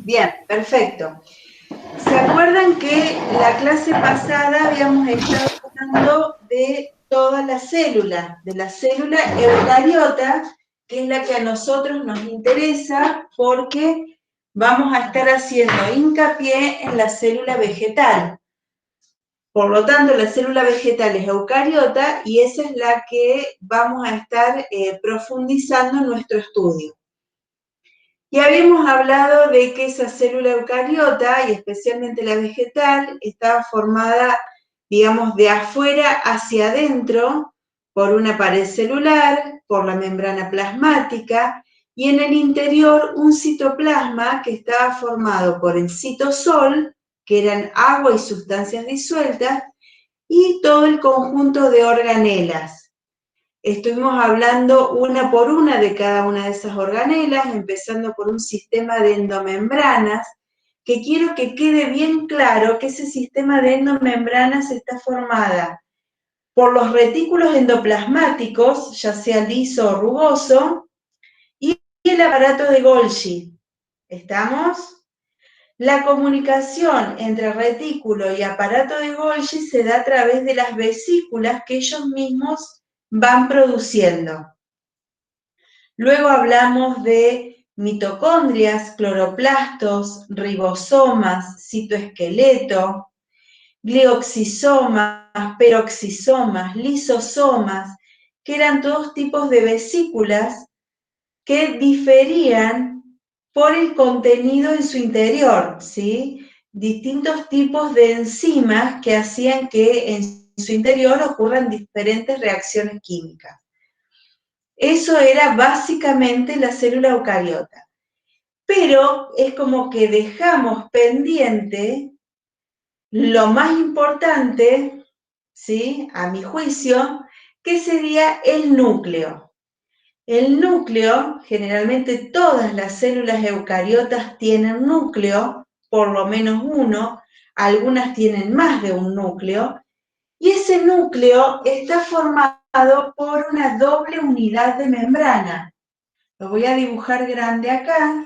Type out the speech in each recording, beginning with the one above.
Bien, perfecto. ¿Se acuerdan que la clase pasada habíamos estado hablando de toda la célula, de la célula eucariota, que es la que a nosotros nos interesa porque vamos a estar haciendo hincapié en la célula vegetal? Por lo tanto, la célula vegetal es eucariota y esa es la que vamos a estar profundizando en nuestro estudio. Y habíamos hablado de que esa célula eucariota, y especialmente la vegetal, estaba formada, digamos, de afuera hacia adentro, por una pared celular, por la membrana plasmática, y en el interior un citoplasma que estaba formado por el citosol, que eran agua y sustancias disueltas, y todo el conjunto de organelas. Estuvimos hablando una por una de cada una de esas organelas, empezando por un sistema de endomembranas, que quiero que quede bien claro que ese sistema de endomembranas está formada por los retículos endoplasmáticos, ya sea liso o rugoso, y el aparato de Golgi. ¿Estamos? La comunicación entre retículo y aparato de Golgi se da a través de las vesículas que ellos mismos van produciendo. Luego hablamos de mitocondrias, cloroplastos, ribosomas, citoesqueleto, glioxisomas, peroxisomas, lisosomas, que eran todos tipos de vesículas que diferían por el contenido en su interior, ¿sí? Distintos tipos de enzimas que hacían que en su interior ocurran diferentes reacciones químicas. Eso era básicamente la célula eucariota. Pero es como que dejamos pendiente lo más importante, ¿sí? A mi juicio, que sería el núcleo. El núcleo, generalmente todas las células eucariotas tienen núcleo, por lo menos uno, algunas tienen más de un núcleo, y ese núcleo está formado por una doble unidad de membrana. Lo voy a dibujar grande acá.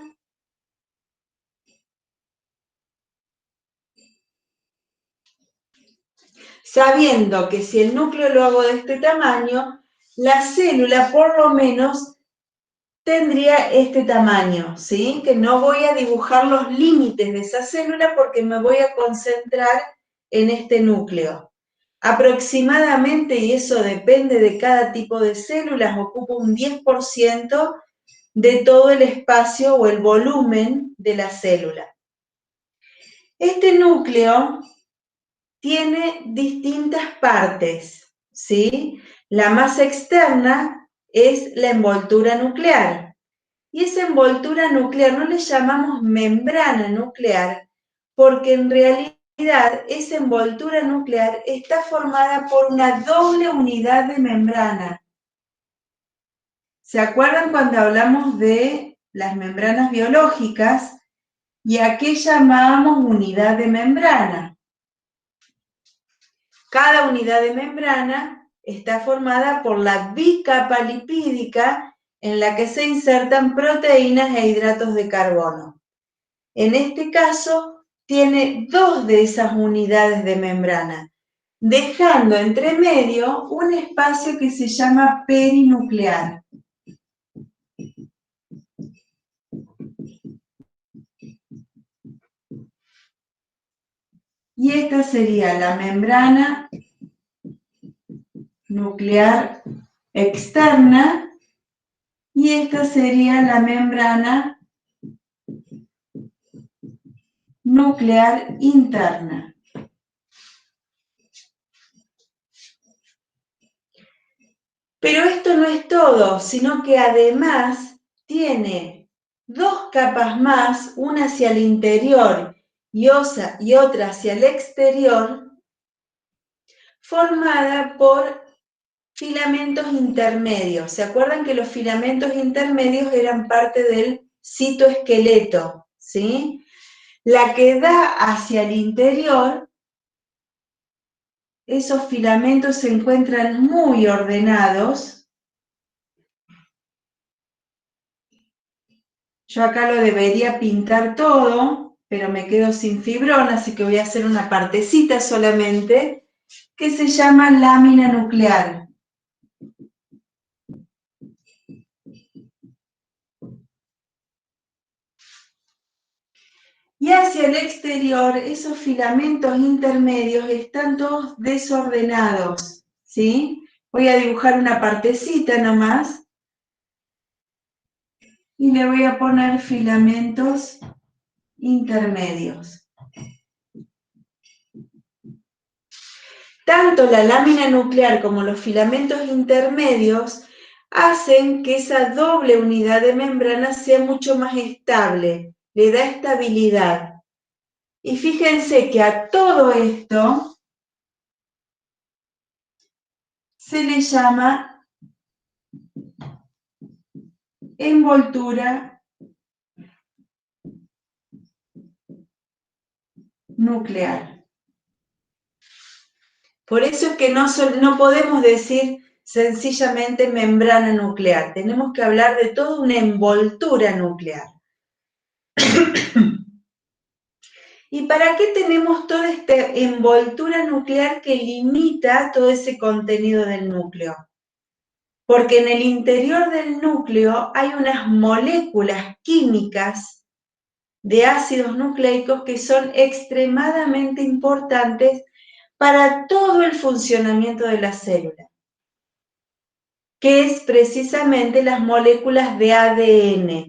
Sabiendo que si el núcleo lo hago de este tamaño, la célula por lo menos tendría este tamaño, ¿sí? Que no voy a dibujar los límites de esa célula porque me voy a concentrar en este núcleo. Aproximadamente, y eso depende de cada tipo de células, ocupa un 10% de todo el espacio o el volumen de la célula. Este núcleo tiene distintas partes, ¿sí? La más externa es la envoltura nuclear. Y esa envoltura nuclear no le llamamos membrana nuclear, porque en realidad esa envoltura nuclear está formada por una doble unidad de membrana. ¿Se acuerdan cuando hablamos de las membranas biológicas y a qué llamábamos unidad de membrana? Cada unidad de membrana está formada por la bicapa lipídica en la que se insertan proteínas e hidratos de carbono. En este caso, tiene dos de esas unidades de membrana, dejando entre medio un espacio que se llama perinuclear. Y esta sería la membrana nuclear externa y esta sería la membrana nuclear interna. Pero esto no es todo, sino que además tiene dos capas más, una hacia el interior y otra hacia el exterior, formada por filamentos intermedios. ¿Se acuerdan que los filamentos intermedios eran parte del citoesqueleto? ¿Sí? La que da hacia el interior, esos filamentos se encuentran muy ordenados. Yo acá lo debería pintar todo, pero me quedo sin fibrón, así que voy a hacer una partecita solamente, que se llama lámina nuclear. Y hacia el exterior, esos filamentos intermedios están todos desordenados, ¿sí? Voy a dibujar una partecita nomás y le voy a poner filamentos intermedios. Tanto la lámina nuclear como los filamentos intermedios hacen que esa doble unidad de membrana sea mucho más estable, le da estabilidad. Y fíjense que a todo esto se le llama envoltura nuclear. Por eso es que no podemos decir sencillamente membrana nuclear, tenemos que hablar de toda una envoltura nuclear. ¿Y para qué tenemos toda esta envoltura nuclear que limita todo ese contenido del núcleo? Porque en el interior del núcleo hay unas moléculas químicas de ácidos nucleicos que son extremadamente importantes para todo el funcionamiento de la célula, que es precisamente las moléculas de ADN.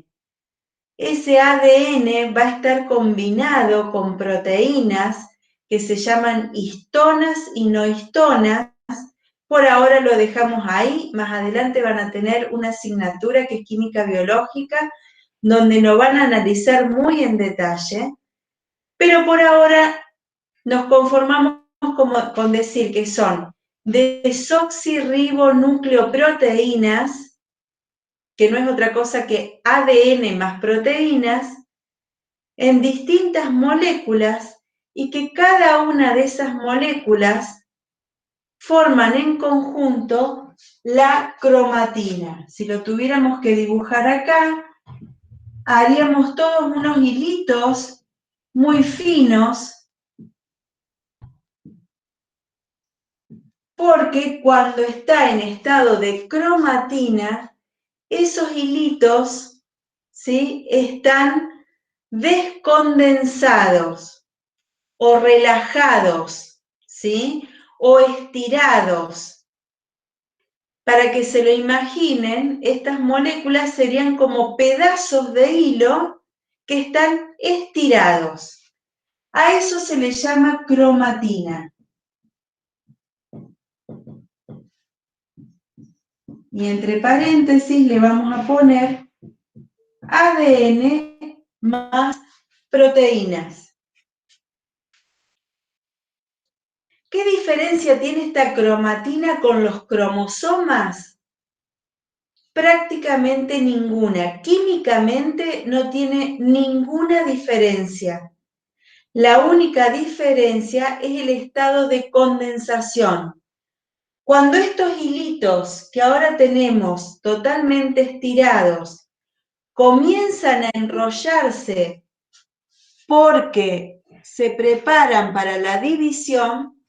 Ese ADN va a estar combinado con proteínas que se llaman histonas y no histonas. Por ahora lo dejamos ahí, más adelante van a tener una asignatura que es química biológica, donde lo van a analizar muy en detalle, pero por ahora nos conformamos con decir que son desoxirribonucleoproteínas, que no es otra cosa que ADN más proteínas, en distintas moléculas, y que cada una de esas moléculas forman en conjunto la cromatina. Si lo tuviéramos que dibujar acá, haríamos todos unos hilitos muy finos, porque cuando está en estado de cromatina, esos hilitos, ¿sí?, están descondensados o relajados, ¿sí?, o estirados. Para que se lo imaginen, estas moléculas serían como pedazos de hilo que están estirados. A eso se le llama cromatina. Y entre paréntesis le vamos a poner ADN más proteínas. ¿Qué diferencia tiene esta cromatina con los cromosomas? Prácticamente ninguna. Químicamente no tiene ninguna diferencia. La única diferencia es el estado de condensación. Cuando estos hilitos que ahora tenemos totalmente estirados comienzan a enrollarse porque se preparan para la división,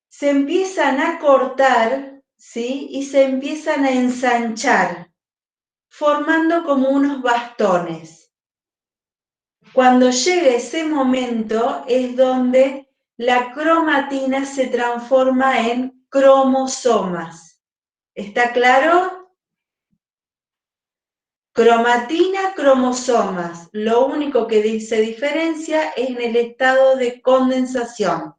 se empiezan a cortar, ¿sí?, y se empiezan a ensanchar, formando como unos bastones. Cuando llega ese momento es donde la cromatina se transforma en cromosomas. ¿Está claro? Cromatina, cromosomas. Lo único que se diferencia es en el estado de condensación.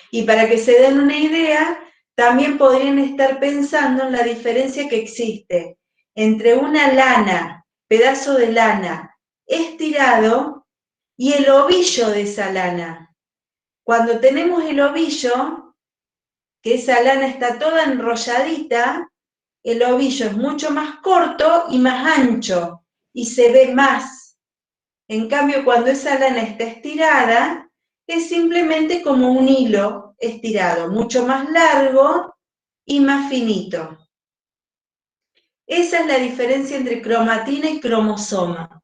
Y para que se den una idea, también podrían estar pensando en la diferencia que existe entre una lana, pedazo de lana, estirado, y el ovillo de esa lana. Cuando tenemos el ovillo, que esa lana está toda enrolladita, el ovillo es mucho más corto y más ancho, y se ve más. En cambio, cuando esa lana está estirada, es simplemente como un hilo estirado, mucho más largo y más finito. Esa es la diferencia entre cromatina y cromosoma.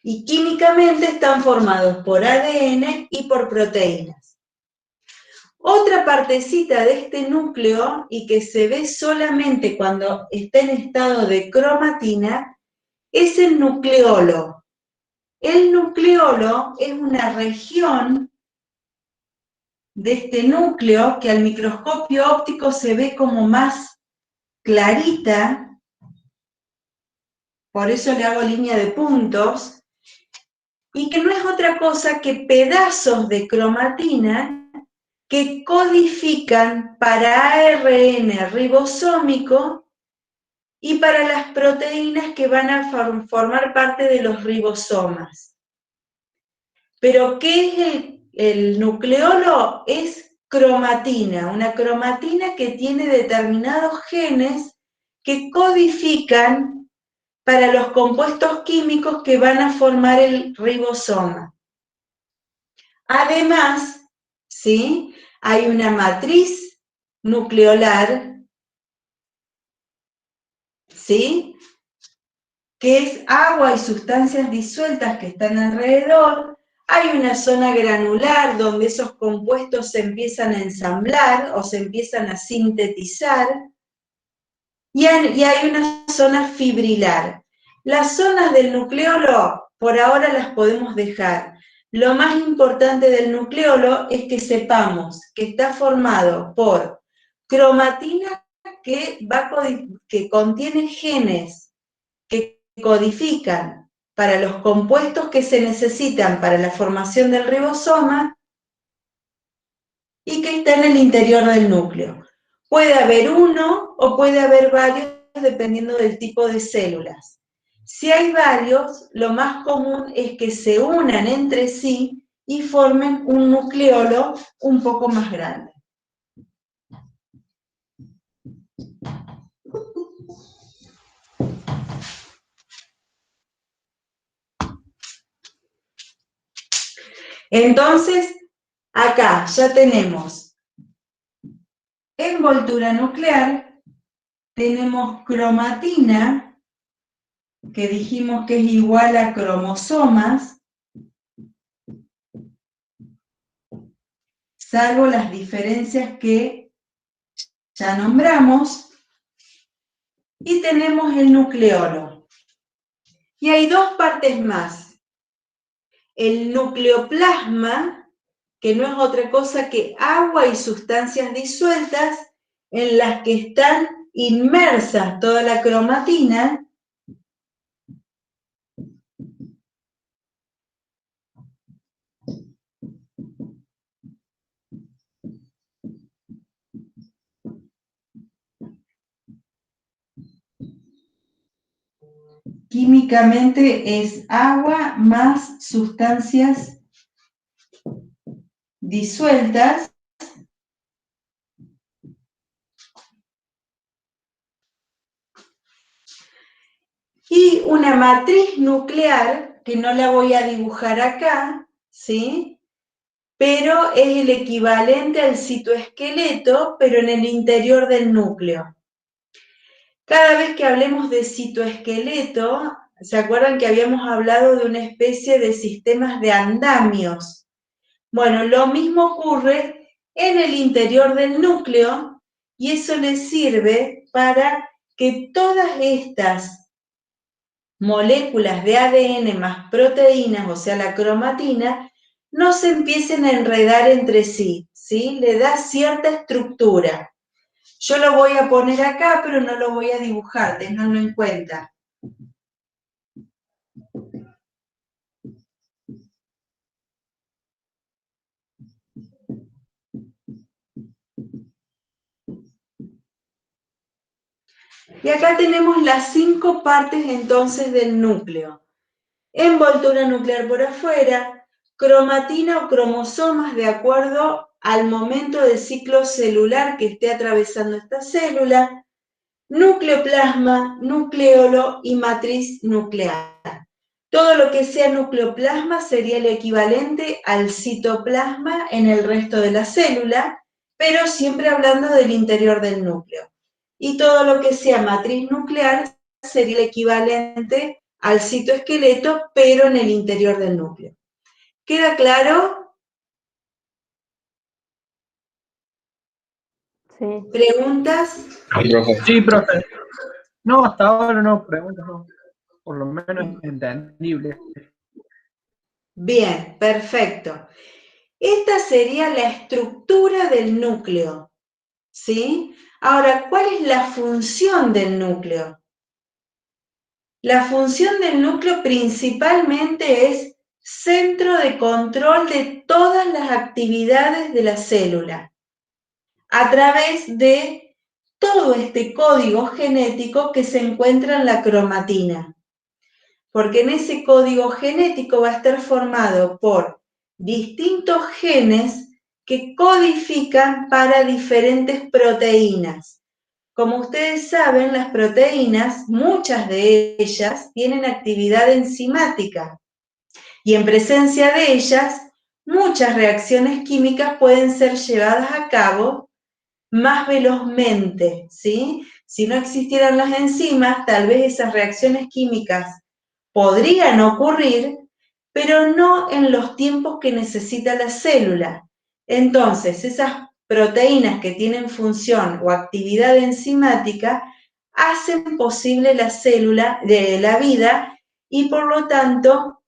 Y químicamente están formados por ADN y por proteínas. Otra partecita de este núcleo, y que se ve solamente cuando está en estado de cromatina, es el nucleolo. El nucleolo es una región de este núcleo que al microscopio óptico se ve como más clarita, por eso le hago línea de puntos, y que no es otra cosa que pedazos de cromatina que codifican para ARN ribosómico y para las proteínas que van a formar parte de los ribosomas. Pero, ¿qué es el nucleolo? Es cromatina, una cromatina que tiene determinados genes que codifican para los compuestos químicos que van a formar el ribosoma. Además, ¿sí?, hay una matriz nucleolar, ¿sí?, que es agua y sustancias disueltas que están alrededor. Hay una zona granular donde esos compuestos se empiezan a ensamblar o se empiezan a sintetizar. Y hay una zona fibrilar. Las zonas del nucleolo, por ahora las podemos dejar. Lo más importante del nucleolo es que sepamos que está formado por cromatina que contiene genes que codifican para los compuestos que se necesitan para la formación del ribosoma y que está en el interior del núcleo. Puede haber uno o puede haber varios dependiendo del tipo de células. Si hay varios, lo más común es que se unan entre sí y formen un nucleolo un poco más grande. Entonces, acá ya tenemos envoltura nuclear, tenemos cromatina, que dijimos que es igual a cromosomas, salvo las diferencias que ya nombramos, y tenemos el nucleolo. Y hay dos partes más. El nucleoplasma, que no es otra cosa que agua y sustancias disueltas en las que están inmersas toda la cromatina, químicamente es agua más sustancias disueltas, y una matriz nuclear, que no la voy a dibujar acá, ¿sí?, pero es el equivalente al citoesqueleto, pero en el interior del núcleo. Cada vez que hablemos de citoesqueleto, ¿se acuerdan que habíamos hablado de una especie de sistemas de andamios? Bueno, lo mismo ocurre en el interior del núcleo, y eso les sirve para que todas estas moléculas de ADN más proteínas, o sea, la cromatina, no se empiecen a enredar entre sí, ¿sí? Le da cierta estructura. Yo lo voy a poner acá, pero no lo voy a dibujar, tenganlo en cuenta. Y acá tenemos las 5 partes entonces del núcleo. Envoltura nuclear por afuera, cromatina o cromosomas de acuerdo al momento del ciclo celular que esté atravesando esta célula, nucleoplasma, nucleolo y matriz nuclear. Todo lo que sea nucleoplasma sería el equivalente al citoplasma en el resto de la célula, pero siempre hablando del interior del núcleo. y todo lo que sea matriz nuclear sería el equivalente al citoesqueleto, pero en el interior del núcleo. ¿Queda claro? Sí. ¿Preguntas? Sí, profe. Sí, profe. No, hasta ahora no, preguntas no. Por lo menos es entendible. Bien, perfecto. Esta sería la estructura del núcleo, ¿sí? Ahora, ¿cuál es la función del núcleo? La función del núcleo principalmente es centro de control de todas las actividades de la célula a través de todo este código genético que se encuentra en la cromatina. Porque en ese código genético va a estar formado por distintos genes que codifican para diferentes proteínas. Como ustedes saben, las proteínas, muchas de ellas tienen actividad enzimática y en presencia de ellas, muchas reacciones químicas pueden ser llevadas a cabo más velozmente, ¿sí? Si no existieran las enzimas, tal vez esas reacciones químicas podrían ocurrir, pero no en los tiempos que necesita la célula. Entonces, esas proteínas que tienen función o actividad enzimática hacen posible la célula de la vida y por lo tanto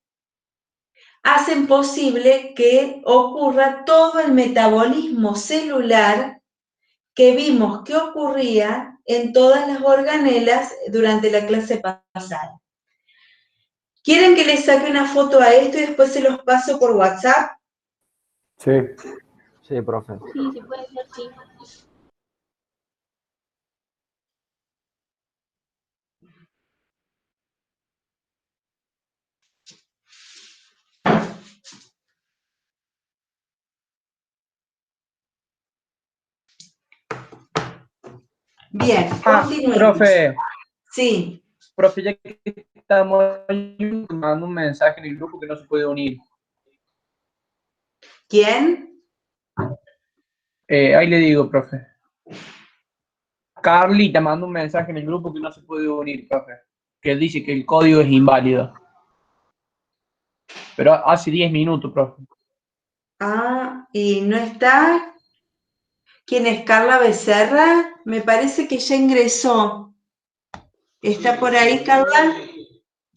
hacen posible que ocurra todo el metabolismo celular que vimos que ocurría en todas las organelas durante la clase pasada. ¿Quieren que les saque una foto a esto y después se los paso por WhatsApp? Sí. Sí, profe. Sí, se puede hacer, sí. Bien, Ah, continuemos. profe, Sí, profe, ya que estamos ahí, mando un mensaje en el grupo que no se puede unir. ¿quién? Ahí le digo, profe. Carly te manda un mensaje en el grupo que no se puede unir, profe. Que dice que el código es inválido. Pero hace 10 minutos, profe. Ah, ¿y no está? ¿Quién es Carla Becerra? Me parece que ya ingresó. ¿Está por ahí, Carla?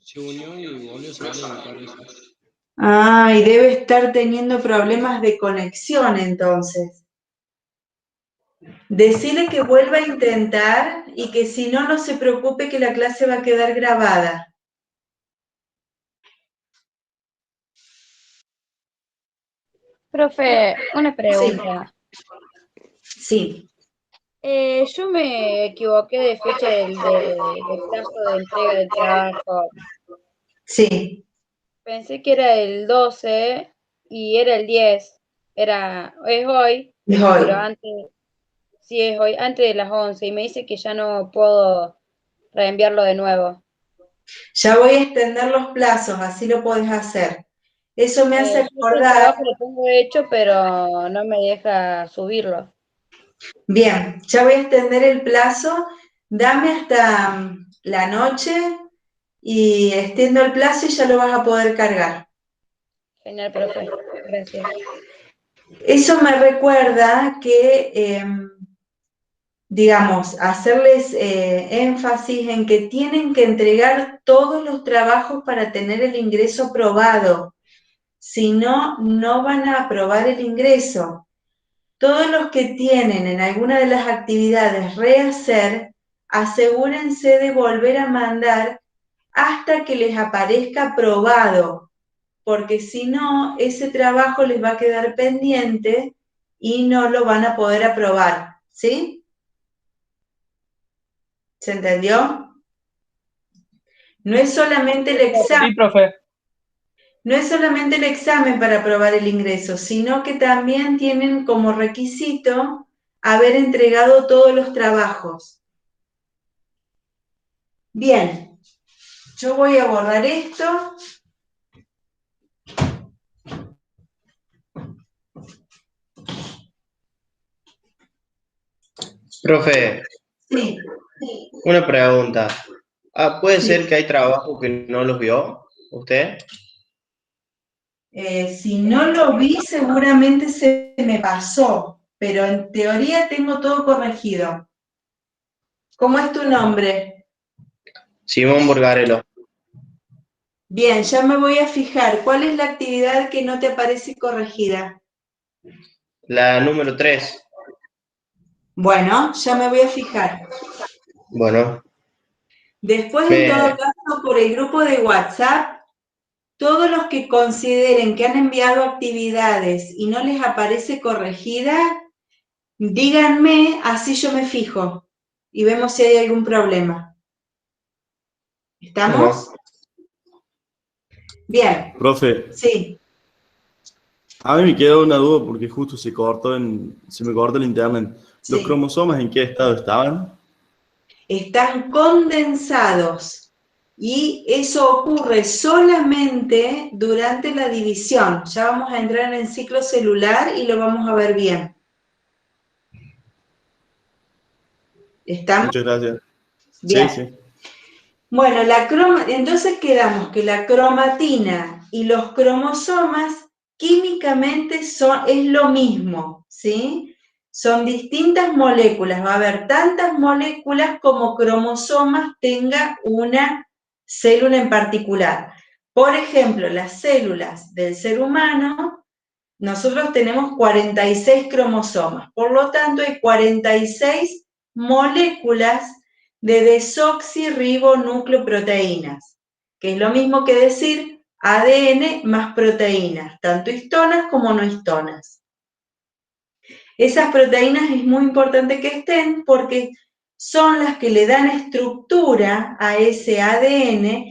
Se unió y volvió a salir, me parece. Ah, y debe estar teniendo problemas de conexión entonces. Decile que vuelva a intentar y que si no, no se preocupe que la clase va a quedar grabada. Profe, una Sí, pregunta. sí. Yo me equivoqué de fecha del plazo de entrega del trabajo. Sí, Pensé que era el 12 y era el 10. Es hoy, es hoy. pero sí es hoy, antes de las 11. Y me dice que ya no puedo reenviarlo de nuevo. Ya voy a extender los plazos, así lo podés hacer. Eso me hace Yo el acordar. trabajo lo tengo hecho, pero no me deja subirlo. Bien, ya voy a extender el plazo. Dame hasta la noche y extiendo el plazo y ya lo vas a poder cargar. Genial, profe. Gracias. Eso me recuerda que, digamos, hacerles énfasis en que tienen que entregar todos los trabajos para tener el ingreso aprobado. Si no, no van a aprobar el ingreso. Todos los que tienen en alguna de las actividades rehacer, asegúrense de volver a mandar hasta que les aparezca aprobado, porque si no, ese trabajo les va a quedar pendiente y no lo van a poder aprobar, ¿sí? ¿Se entendió? No es solamente el examen. Sí, profe. No es solamente el examen para aprobar el ingreso, sino que también tienen como requisito haber entregado todos los trabajos. Bien, yo voy a borrar esto. Profe, Sí, Una pregunta. ¿Puede sí. ser que hay trabajo que no los vio usted? Si no lo vi, seguramente se me pasó, pero en teoría tengo todo corregido. ¿Cómo es tu nombre? Simón Borgarelo. Bien, ya me voy a fijar. ¿Cuál es la actividad que no te aparece corregida? La número 3. Bueno, ya me voy a fijar. Bueno, Después, en todo me, caso, por el grupo de WhatsApp, todos los que consideren que han enviado actividades y no les aparece corregida, díganme, así yo me fijo y vemos si hay algún problema. ¿Estamos? bueno. Bien, Profe, sí. a mí me queda una duda porque justo se me cortó el internet. ¿Los Sí. cromosomas en qué estado estaban? Están condensados y eso ocurre solamente durante la división. Ya vamos a entrar en el ciclo celular y lo vamos a ver bien. ¿Estamos? Muchas gracias. Bien. Sí, sí. Bueno, entonces quedamos que la cromatina y los cromosomas químicamente es lo mismo, ¿sí? Son distintas moléculas, va a haber tantas moléculas como cromosomas tenga una célula en particular. Por ejemplo, las células del ser humano, nosotros tenemos 46 cromosomas, por lo tanto hay 46 moléculas de desoxirribonucleoproteínas, que es lo mismo que decir ADN más proteínas, tanto histonas como no histonas. Esas proteínas es muy importante que estén porque son las que le dan estructura a ese ADN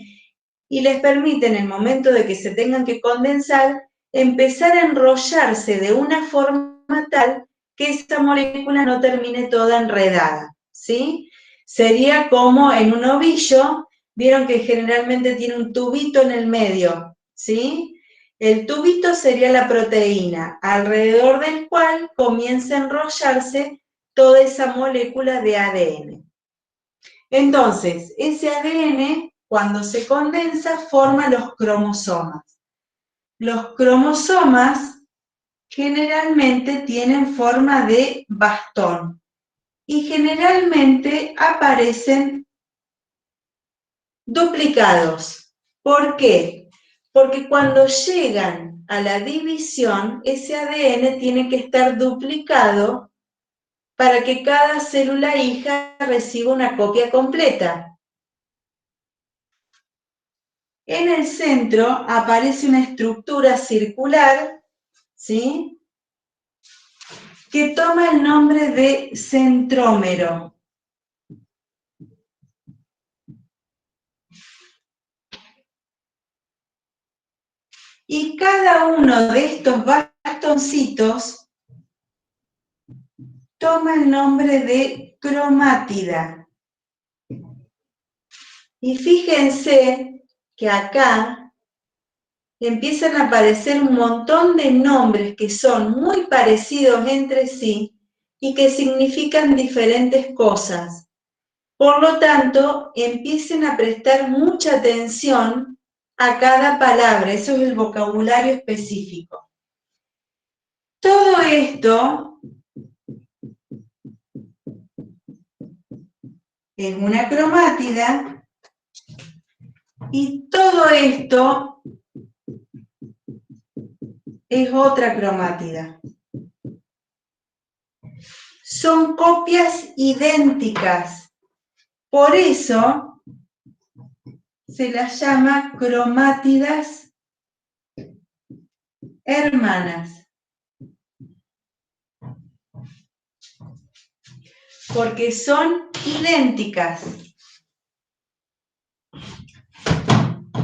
y les permiten, en el momento de que se tengan que condensar, empezar a enrollarse de una forma tal que esa molécula no termine toda enredada, ¿sí? Sería como en un ovillo, vieron que generalmente tiene un tubito en el medio, ¿sí? El tubito sería la proteína, alrededor del cual comienza a enrollarse toda esa molécula de ADN. Entonces, ese ADN, cuando se condensa, forma los cromosomas. Los cromosomas generalmente tienen forma de bastón y generalmente aparecen duplicados. ¿Por qué? Porque cuando llegan a la división, ese ADN tiene que estar duplicado para que cada célula hija reciba una copia completa. En el centro aparece una estructura circular, ¿sí?, que toma el nombre de centrómero. Y cada uno de estos bastoncitos toma el nombre de cromátida. Y fíjense que acá empiezan a aparecer un montón de nombres que son muy parecidos entre sí y que significan diferentes cosas. Por lo tanto, empiecen a prestar mucha atención a cada palabra, eso es el vocabulario específico. Todo esto es una cromátida y todo esto es otra cromátida. Son copias idénticas, por eso se las llama cromátidas hermanas. Porque son idénticas.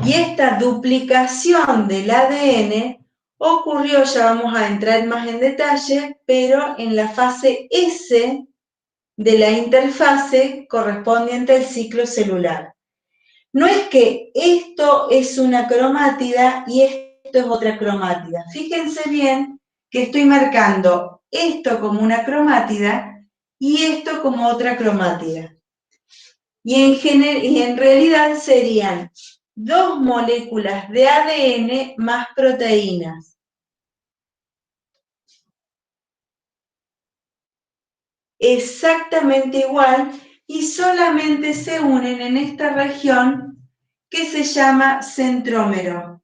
Y esta duplicación del ADN ocurrió, ya vamos a entrar más en detalle, pero en la fase S de la interfase correspondiente al ciclo celular. No es que esto es una cromátida y esto es otra cromátida. Fíjense bien que estoy marcando esto como una cromátida y esto como otra cromátida. Y en realidad serían 2 moléculas de ADN más proteínas. Exactamente igual, y solamente se unen en esta región que se llama centrómero.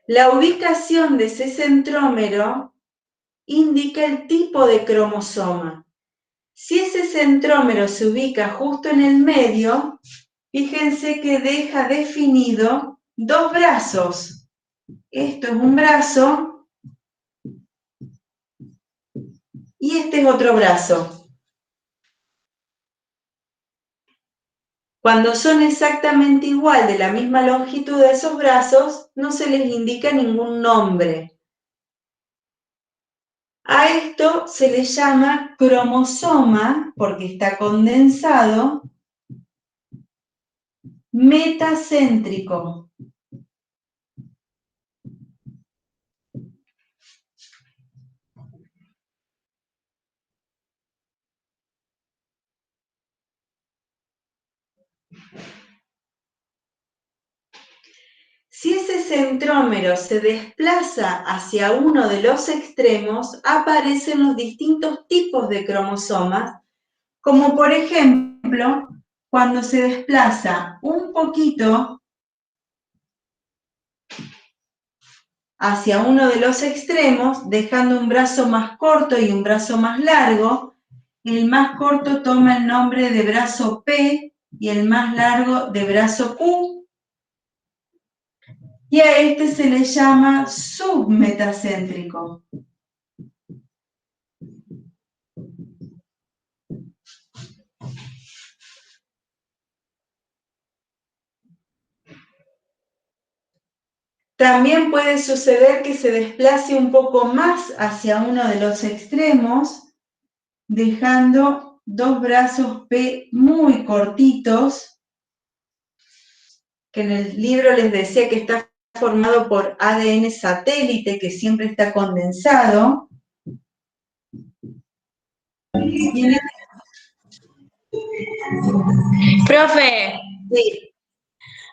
La ubicación de ese centrómero indica el tipo de cromosoma. Si ese centrómero se ubica justo en el medio, fíjense que deja definido 2 brazos. Esto es un brazo y este es otro brazo. Cuando son exactamente igual de la misma longitud de esos brazos, no se les indica ningún nombre. A esto se le llama cromosoma, porque está condensado, metacéntrico. Si ese centrómero se desplaza hacia uno de los extremos, aparecen los distintos tipos de cromosomas, como por ejemplo, cuando se desplaza un poquito hacia uno de los extremos, dejando un brazo más corto y un brazo más largo, el más corto toma el nombre de brazo P y el más largo de brazo Q. Y a este se le llama submetacéntrico. También puede suceder que se desplace un poco más hacia uno de los extremos, dejando 2 brazos P muy cortitos, que en el libro les decía que está formado por ADN satélite, que siempre está condensado. Profe, Sí.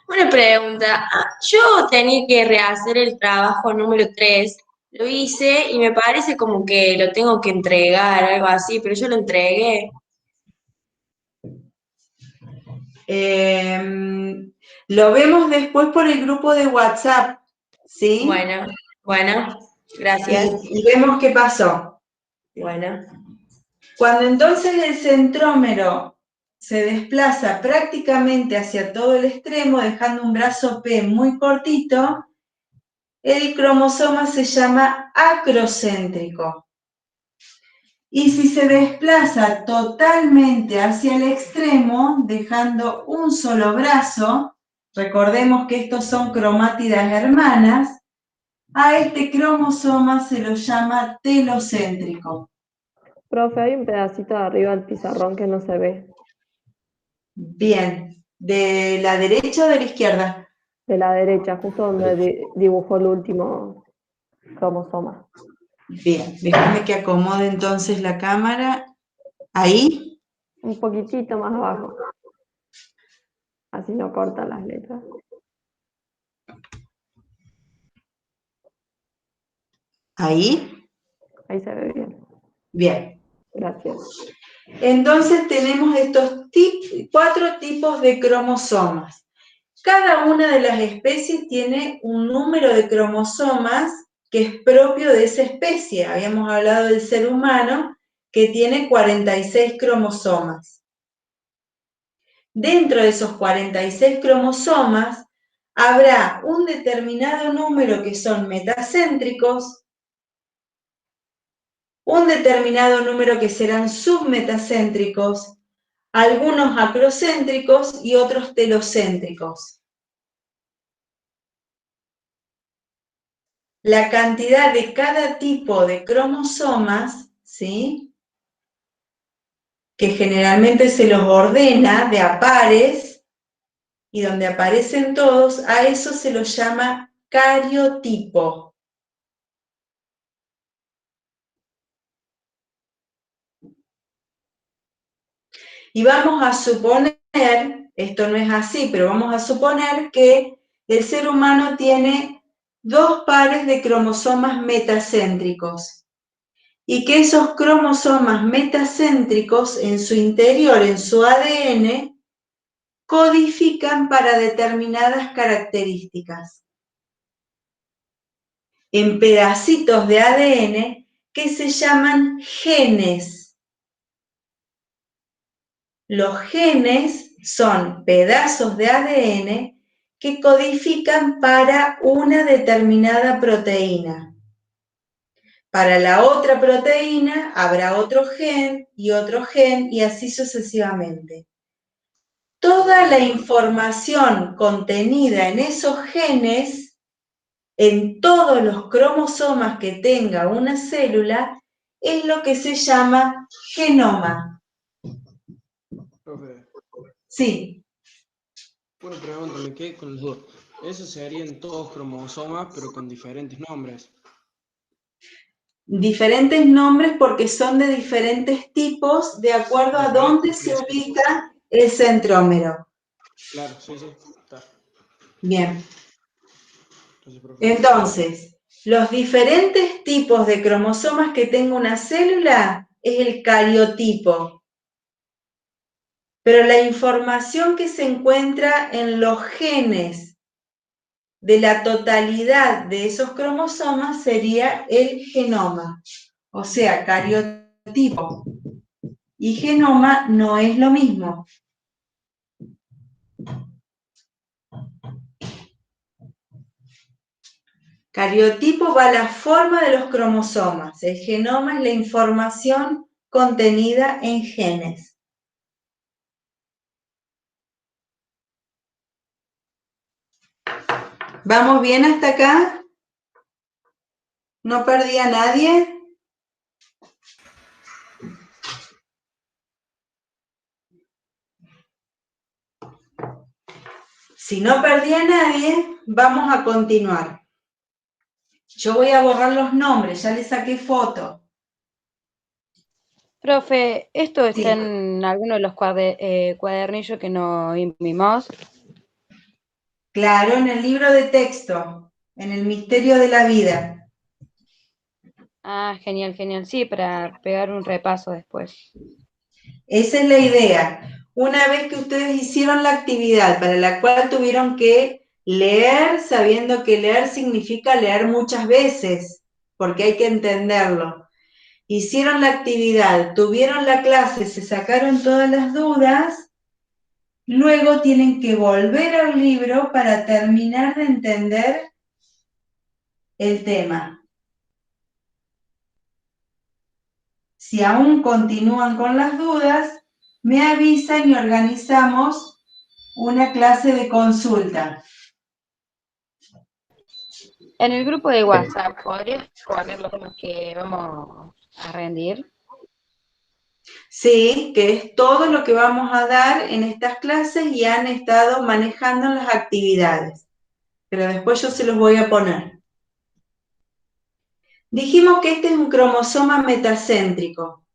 una pregunta. Yo tenía que rehacer el trabajo número 3, lo hice y me parece como que lo tengo que entregar, algo así, pero yo lo entregué. Lo vemos después por el grupo de WhatsApp, ¿sí? Bueno, gracias. Y vemos qué pasó. Bueno, Cuando entonces el centrómero se desplaza prácticamente hacia todo el extremo, dejando un brazo P muy cortito, el cromosoma se llama acrocéntrico. Y si se desplaza totalmente hacia el extremo, dejando un solo brazo, recordemos que estos son cromátidas hermanas, a este cromosoma se lo llama telocéntrico. Profe, hay un pedacito de arriba del pizarrón que no se ve. Bien, ¿de la derecha o de la izquierda? De la derecha, justo donde dibujó el último cromosoma. Bien, déjame que acomode entonces la cámara. ¿Ahí? Un poquitito más abajo. Así no cortan las letras. ¿Ahí? Ahí se ve bien. Bien. Gracias. Entonces tenemos estos 4 tipos de cromosomas. Cada una de las especies tiene un número de cromosomas que es propio de esa especie. Habíamos hablado del ser humano, que tiene 46 cromosomas. Dentro de esos 46 cromosomas habrá un determinado número que son metacéntricos, un determinado número que serán submetacéntricos, algunos acrocéntricos y otros telocéntricos. La cantidad de cada tipo de cromosomas, ¿sí?, que generalmente se los ordena de a pares, y donde aparecen todos, a eso se los llama cariotipo. Y vamos a suponer, esto no es así, pero vamos a suponer que el ser humano tiene 2 pares de cromosomas metacéntricos y que esos cromosomas metacéntricos en su interior, en su ADN, codifican para determinadas características en pedacitos de ADN que se llaman genes. Los genes son pedazos de ADN que codifican para una determinada proteína. Para la otra proteína habrá otro gen y así sucesivamente. Toda la información contenida en esos genes, en todos los cromosomas que tenga una célula, es lo que se llama genoma. Profe, Sí. una pregunta, me quedé con las dudas. Eso serían todos cromosomas, pero con diferentes nombres. Diferentes nombres porque son de diferentes tipos de acuerdo a dónde se ubica el centrómero. Claro, sí, sí. Está. Bien. Entonces, profe. Entonces, los diferentes tipos de cromosomas que tenga una célula es el cariotipo. Pero la información que se encuentra en los genes de la totalidad de esos cromosomas sería el genoma. O sea, cariotipo y genoma no es lo mismo. Cariotipo va a la forma de los cromosomas. El genoma es la información contenida en genes. ¿Vamos bien hasta acá? ¿No perdí a nadie? Si no perdí a nadie, vamos a continuar. Yo voy a borrar los nombres, ya les saqué foto. Profe, ¿esto está Sí. en alguno de los cuadernillos que nos imprimimos? Claro, en el libro de texto, en el misterio de la vida. Ah, genial, genial. Sí, para pegar un repaso después. Esa es la idea. Una vez que ustedes hicieron la actividad para la cual tuvieron que leer, sabiendo que leer significa leer muchas veces, porque hay que entenderlo. Hicieron la actividad, tuvieron la clase, se sacaron todas las dudas, luego tienen que volver al libro para terminar de entender el tema. Si aún continúan con las dudas, me avisan y organizamos una clase de consulta. En el grupo de WhatsApp, ¿podrías poner los temas que vamos a rendir? Sí, que es todo lo que vamos a dar en estas clases y han estado manejando las actividades. Pero después yo se los voy a poner. Dijimos que este es un cromosoma metacéntrico.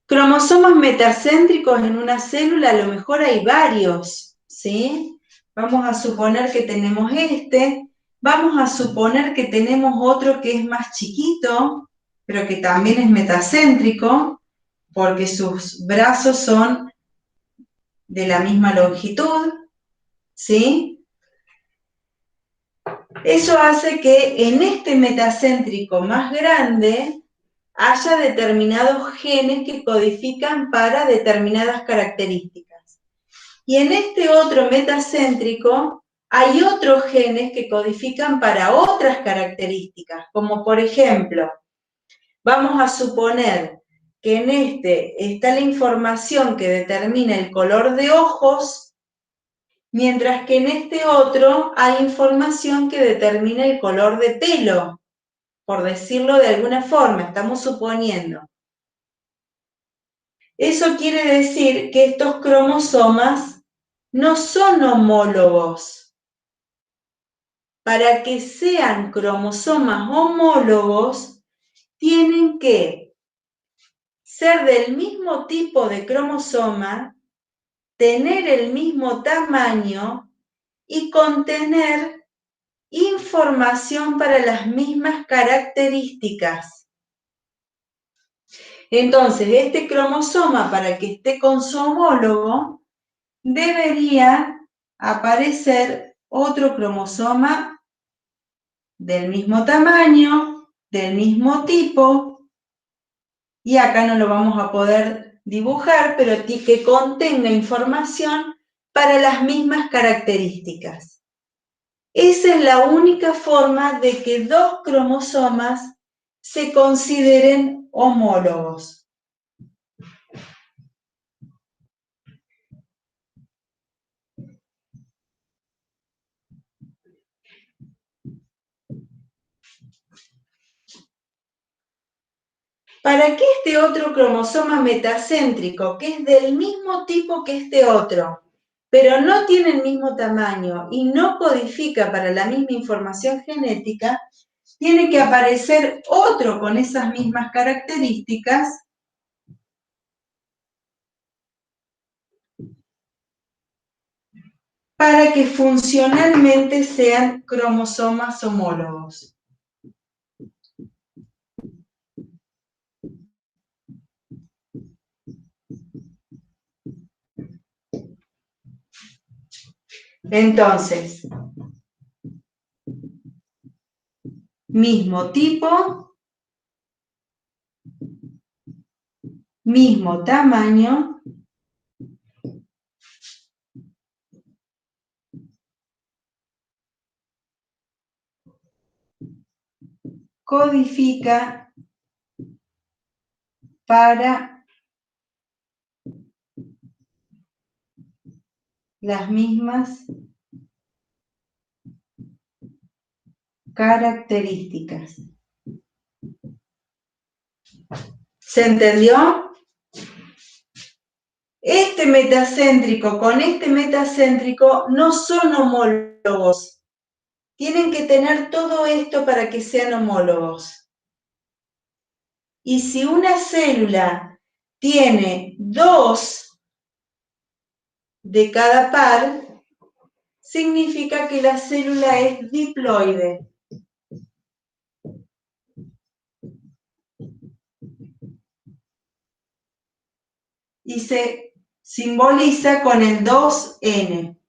Cromosomas metacéntricos en una célula, a lo mejor hay varios, ¿sí? Vamos a suponer que tenemos este, vamos a suponer que tenemos otro que es más chiquito, pero que también es metacéntrico, porque sus brazos son de la misma longitud, ¿sí? Eso hace que en este metacéntrico más grande haya determinados genes que codifican para determinadas características. Y en este otro metacéntrico hay otros genes que codifican para otras características, como por ejemplo, vamos a suponer que en este está la información que determina el color de ojos, mientras que en este otro hay información que determina el color de pelo, por decirlo de alguna forma, estamos suponiendo. Eso quiere decir que estos cromosomas no son homólogos. Para que sean cromosomas homólogos, tienen que ser del mismo tipo de cromosoma, tener el mismo tamaño y contener información para las mismas características. Entonces, este cromosoma, para que esté con su homólogo, debería aparecer otro cromosoma del mismo tamaño, del mismo tipo, y acá no lo vamos a poder dibujar, pero que contenga información para las mismas características. Esa es la única forma de que dos cromosomas se consideren homólogos. Para que este otro cromosoma metacéntrico, que es del mismo tipo que este otro, pero no tiene el mismo tamaño y no codifica para la misma información genética, tiene que aparecer otro con esas mismas características para que funcionalmente sean cromosomas homólogos. Entonces, mismo tipo, mismo tamaño, codifica para las mismas características. ¿Se entendió? Este metacéntrico con este metacéntrico no son homólogos. Tienen que tener todo esto para que sean homólogos. Y si una célula tiene dos de cada par, significa que la célula es diploide. Y se simboliza con el 2N.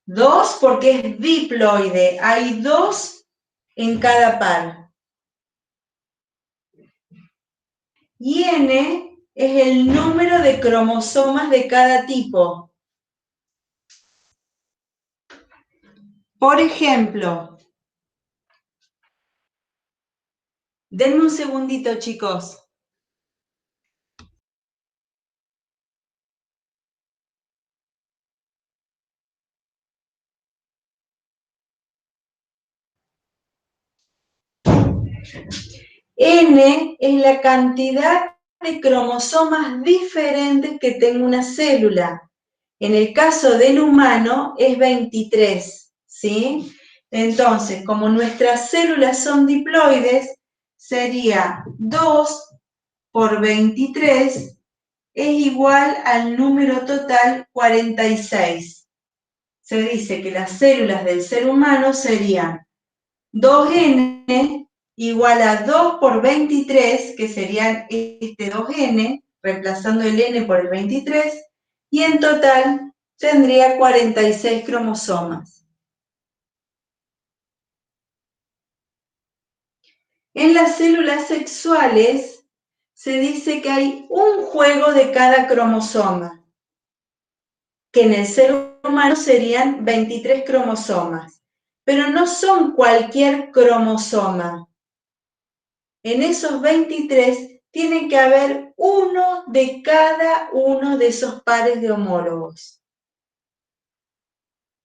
2 porque es diploide, hay dos en cada par. Y N es el número de cromosomas de cada tipo. Por ejemplo, denme un segundito, chicos. N es la cantidad de cromosomas diferentes que tenga una célula. En el caso del humano es 23, ¿sí? Entonces, como nuestras células son diploides, sería 2 por 23 es igual al número total 46. Se dice que las células del ser humano serían 2N igual a 2 por 23, que serían este 2N, reemplazando el N por el 23, y en total tendría 46 cromosomas. En las células sexuales se dice que hay un juego de cada cromosoma, que en el ser humano serían 23 cromosomas, pero no son cualquier cromosoma. En esos 23 tiene que haber uno de cada uno de esos pares de homólogos.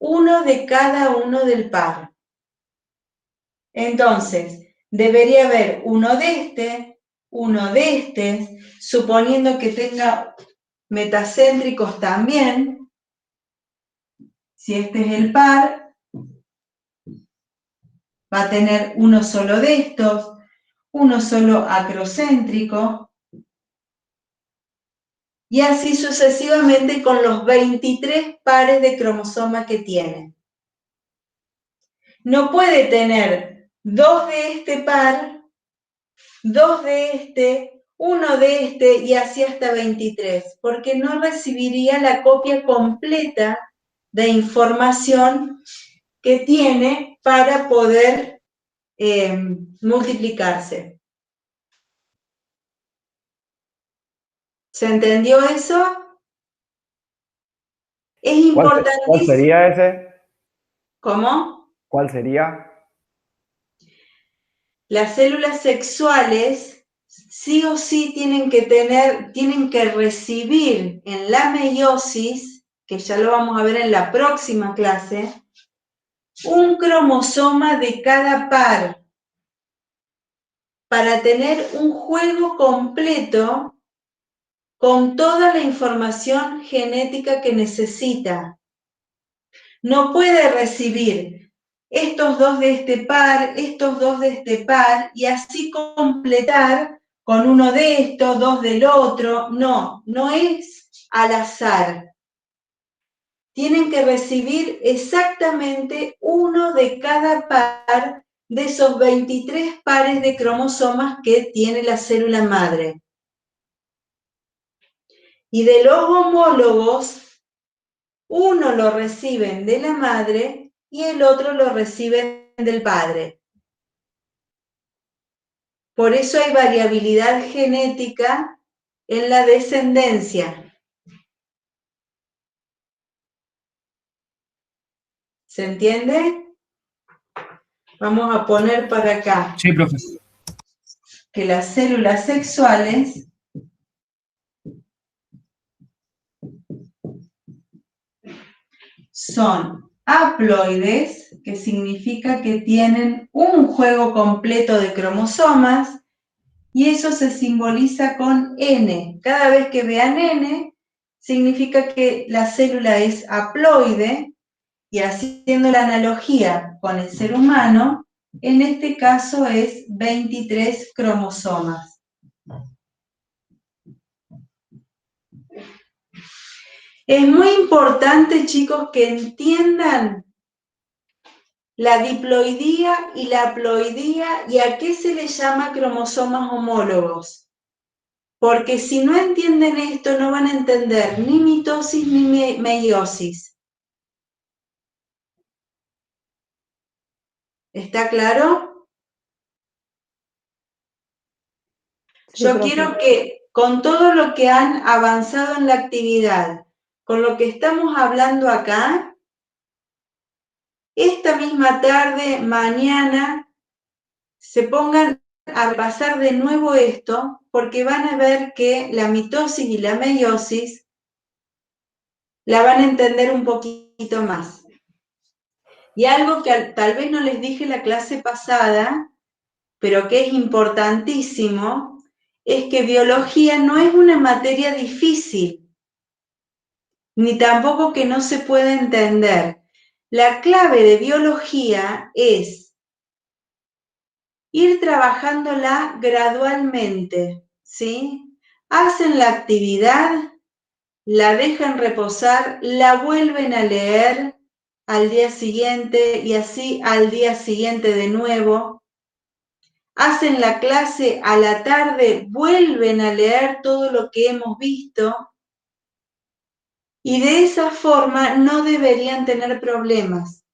Uno de cada uno del par. Entonces, debería haber uno de este, suponiendo que tenga metacéntricos también. Si este es el par, va a tener uno solo de estos. uno solo acrocéntrico, y así sucesivamente con los 23 pares de cromosomas que tiene. No puede tener 2 de este par, 2 de este, 1 de este y así hasta 23, porque no recibiría la copia completa de información que tiene para poder multiplicarse. ¿Se entendió eso? Es importantísimo. ¿Cuál sería ese? ¿Cómo? ¿Cuál sería? Las células sexuales sí o sí tienen que recibir en la meiosis, que ya lo vamos a ver en la próxima clase, un cromosoma de cada par para tener un juego completo con toda la información genética que necesita. No puede recibir estos 2 de este par, estos 2 de este par, y así completar con 1 de esto, 2 del otro. No, no es al azar. Tienen que recibir exactamente 1 de cada par de esos 23 pares de cromosomas que tiene la célula madre. Y de los homólogos, uno lo reciben de la madre y el otro lo reciben del padre. Por eso hay variabilidad genética en la descendencia. ¿Se entiende? Vamos a poner para acá. Sí, profesor. Que las células sexuales son haploides, que significa que tienen un juego completo de cromosomas, y eso se simboliza con N. Cada vez que vean N, significa que la célula es haploide, y haciendo la analogía con el ser humano, en este caso es 23 cromosomas. Es muy importante, chicos, que entiendan la diploidía y la haploidía y a qué se le llama cromosomas homólogos. Porque si no entienden esto, no van a entender ni mitosis ni meiosis. ¿Está claro? Sí, Yo profe. quiero que con todo lo que han avanzado en la actividad, con lo que estamos hablando acá, esta misma tarde, mañana, se pongan a repasar de nuevo esto, porque van a ver que la mitosis y la meiosis la van a entender un poquito más. Y algo que tal vez no les dije la clase pasada, pero que es importantísimo, es que biología no es una materia difícil, ni tampoco que no se pueda entender. La clave de biología es ir trabajándola gradualmente, ¿sí? Hacen la actividad, la dejan reposar, la vuelven a leer al día siguiente y así al día siguiente de nuevo. Hacen la clase a la tarde, vuelven a leer todo lo que hemos visto y de esa forma no deberían tener problemas.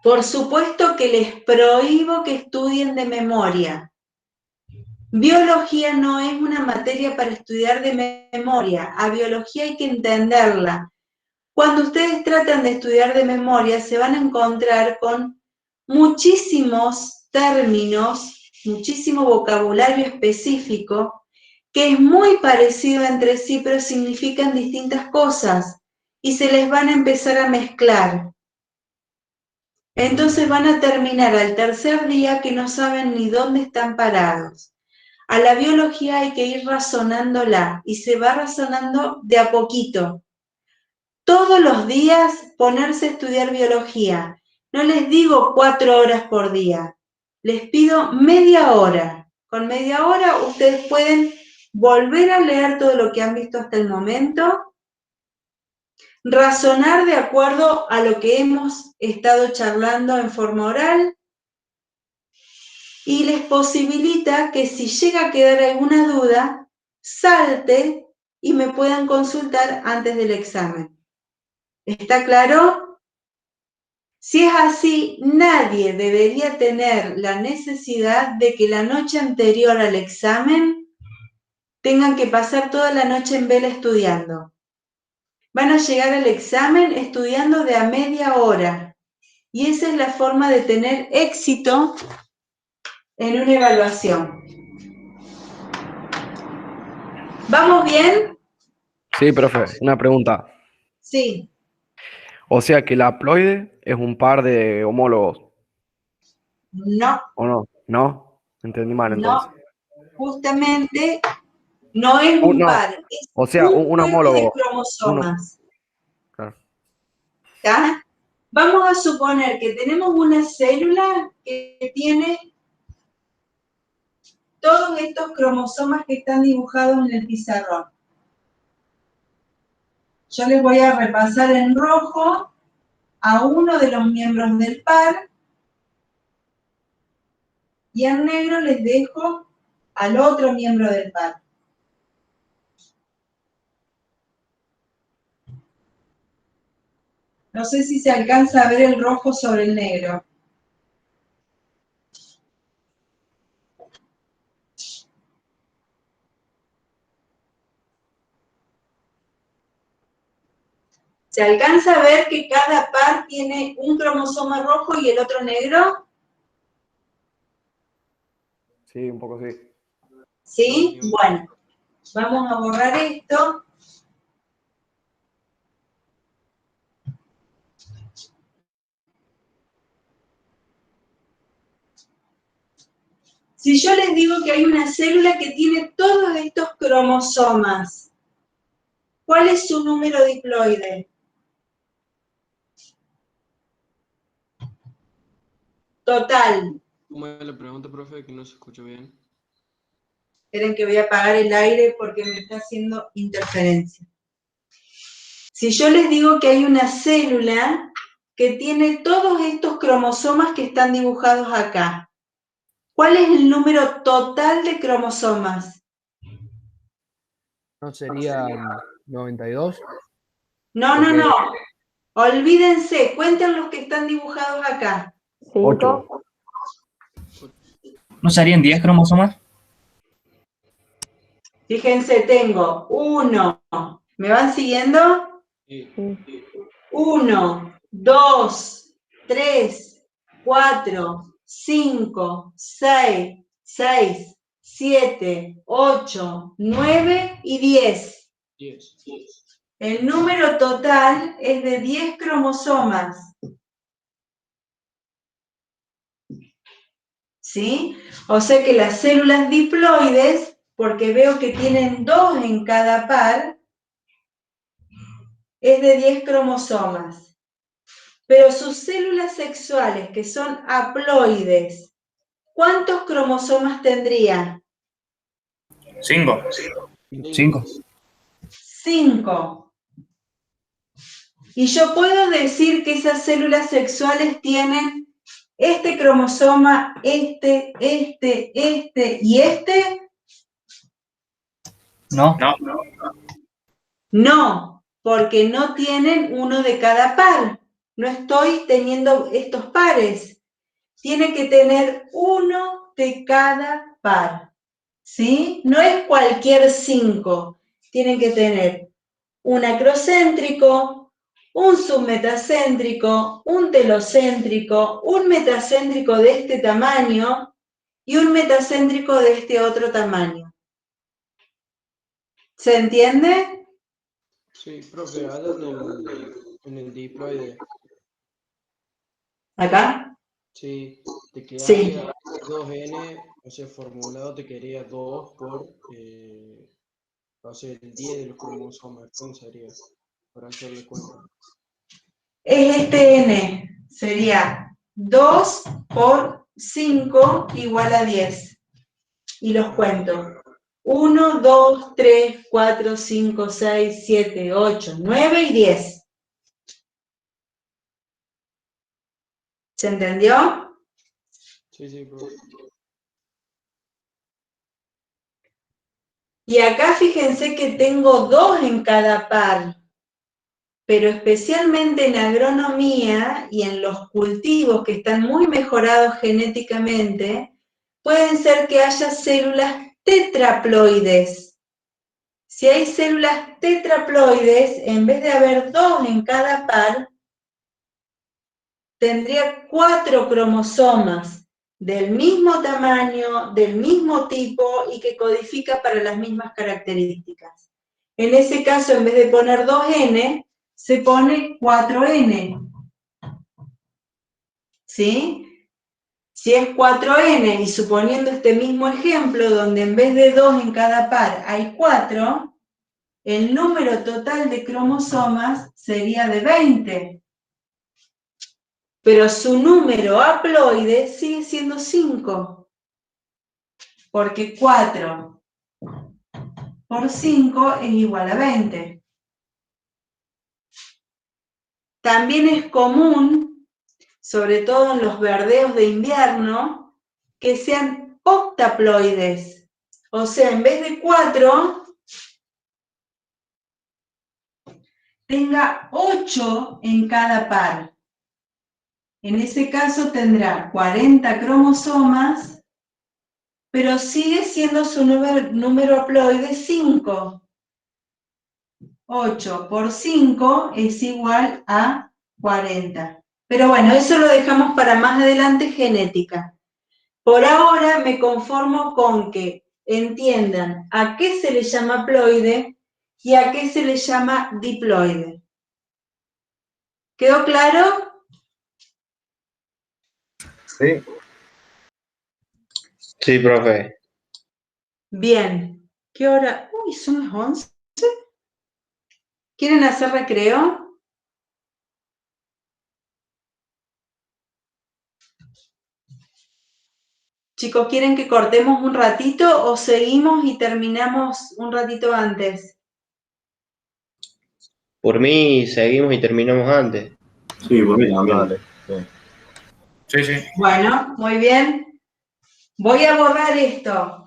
Por supuesto que les prohíbo que estudien de memoria. Biología no es una materia para estudiar de memoria. A biología hay que entenderla. Cuando ustedes tratan de estudiar de memoria, se van a encontrar con muchísimos términos, muchísimo vocabulario específico, que es muy parecido entre sí, pero significan distintas cosas, y se les van a empezar a mezclar. Entonces van a terminar al tercer día que no saben ni dónde están parados. A la biología hay que ir razonándola, y se va razonando de a poquito. Todos los días ponerse a estudiar biología. No les digo 4 horas por día, les pido media hora. con media hora ustedes pueden volver a leer todo lo que han visto hasta el momento, razonar de acuerdo a lo que hemos estado charlando en forma oral, y les posibilita que si llega a quedar alguna duda, salte y me puedan consultar antes del examen. ¿Está claro? Si es así, nadie debería tener la necesidad de que la noche anterior al examen tengan que pasar toda la noche en vela estudiando. Van a llegar al examen estudiando de a media hora. Y esa es la forma de tener éxito en una evaluación. ¿Vamos bien? Sí, profe, una pregunta. Sí. O sea que la haploide es un par de homólogos, No, ¿o no? ¿No? Entendí mal entonces. no. Justamente no es un No, par, es o sea, un un juego de homólogo. cromosomas. Claro. ¿Está? Vamos a suponer que tenemos una célula que tiene todos estos cromosomas que están dibujados en el pizarrón. Yo les voy a repasar en rojo a uno de los miembros del par y en negro les dejo al otro miembro del par. No sé si se alcanza a ver el rojo sobre el negro. ¿Se alcanza a ver que cada par tiene un cromosoma rojo y el otro negro? Sí, un poco sí. ¿Sí? Bueno, vamos a borrar esto. Si yo les digo que hay una célula que tiene todos estos cromosomas, ¿cuál es su número diploide? Total. ¿Cómo es la pregunta, profe? Que no se escuchó bien. Esperen que voy a apagar el aire porque me está haciendo interferencia. Si yo les digo que hay una célula que tiene todos estos cromosomas que están dibujados acá, ¿cuál es el número total de cromosomas? ¿No serían 92? No, no, no. Olvídense, cuenten los que están dibujados acá. 5. ¿No serían 10 cromosomas? Fíjense, tengo 1. ¿Me van siguiendo? Sí. 1, 2, 3, 4, 5, 6, 7, 8, 9 y 10. 10. El número total es de 10 cromosomas. ¿Sí? O sea que las células diploides, porque veo que tienen 2 en cada par, es de 10 cromosomas. Pero sus células sexuales, que son haploides, ¿cuántos cromosomas tendría? 5. 5. Y yo puedo decir que esas células sexuales tienen este cromosoma, este y este. No. No, porque no tienen uno de cada par. No estoy teniendo estos pares. Tiene que tener uno de cada par. ¿Sí? No es cualquier 5. Tienen que tener un acrocéntrico, un submetacéntrico, un telocéntrico, un metacéntrico de este tamaño y un metacéntrico de este otro tamaño. ¿Se entiende? Sí, profe, allá en el diploide. ¿Acá? Sí, te Sí. quedaría 2n, o sea, formulado te quedaría 2 por, o sea, el 10 de los cromosomas. ¿Cómo sería? Para hacerle cuenta. Es este n. Sería 2 por 5 igual a 10. y los cuento. 1, 2, 3, 4, 5, 6, 7, 8, 9 y 10. ¿Se entendió? Sí, profe. Y acá fíjense que tengo 2 en cada par, pero especialmente en agronomía y en los cultivos que están muy mejorados genéticamente, pueden ser que haya células tetraploides. Si hay células tetraploides, en vez de haber 2 en cada par, tendría 4 cromosomas del mismo tamaño, del mismo tipo y que codifica para las mismas características. En ese caso, en vez de poner 2N, se pone 4N. ¿Sí? Si es 4N y suponiendo este mismo ejemplo, donde en vez de 2 en cada par hay 4, el número total de cromosomas sería de 20. Pero su número haploide sigue siendo 5, porque 4 por 5 es igual a 20. También es común, sobre todo en los verdeos de invierno, que sean octaploides. O sea, en vez de 4, tenga 8 en cada par. En ese caso tendrá 40 cromosomas, pero sigue siendo su número haploide 5. 8 por 5 es igual a 40. Pero bueno, eso lo dejamos para más adelante, genética. Por ahora me conformo con que entiendan a qué se le llama haploide y a qué se le llama diploide. ¿Quedó claro? Sí. Sí, profe. Bien. ¿Qué hora? Uy, son las 11. ¿Quieren hacer recreo? Chicos, ¿quieren que cortemos un ratito o seguimos y terminamos un ratito antes? Por mí seguimos y terminamos antes. Sí, por mí también. Dale. Sí, sí. Bueno, muy bien. Voy a borrar esto.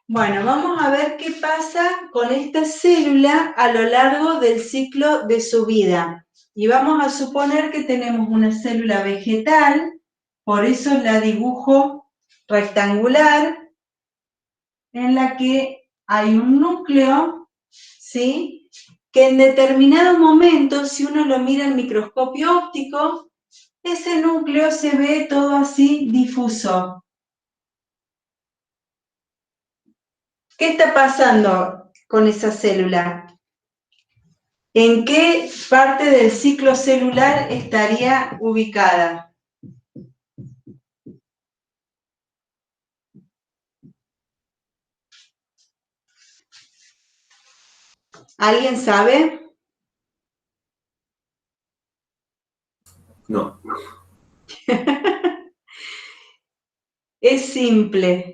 Bueno, vamos a ver qué pasa con esta célula a lo largo del ciclo de su vida. Y vamos a suponer que tenemos una célula vegetal, por eso la dibujo rectangular, en la que hay un núcleo, ¿sí? Que en determinado momento, si uno lo mira en microscopio óptico, ese núcleo se ve todo así difuso. ¿Qué está pasando con esa célula? ¿En qué parte del ciclo celular estaría ubicada? ¿Alguien sabe? No. Es simple.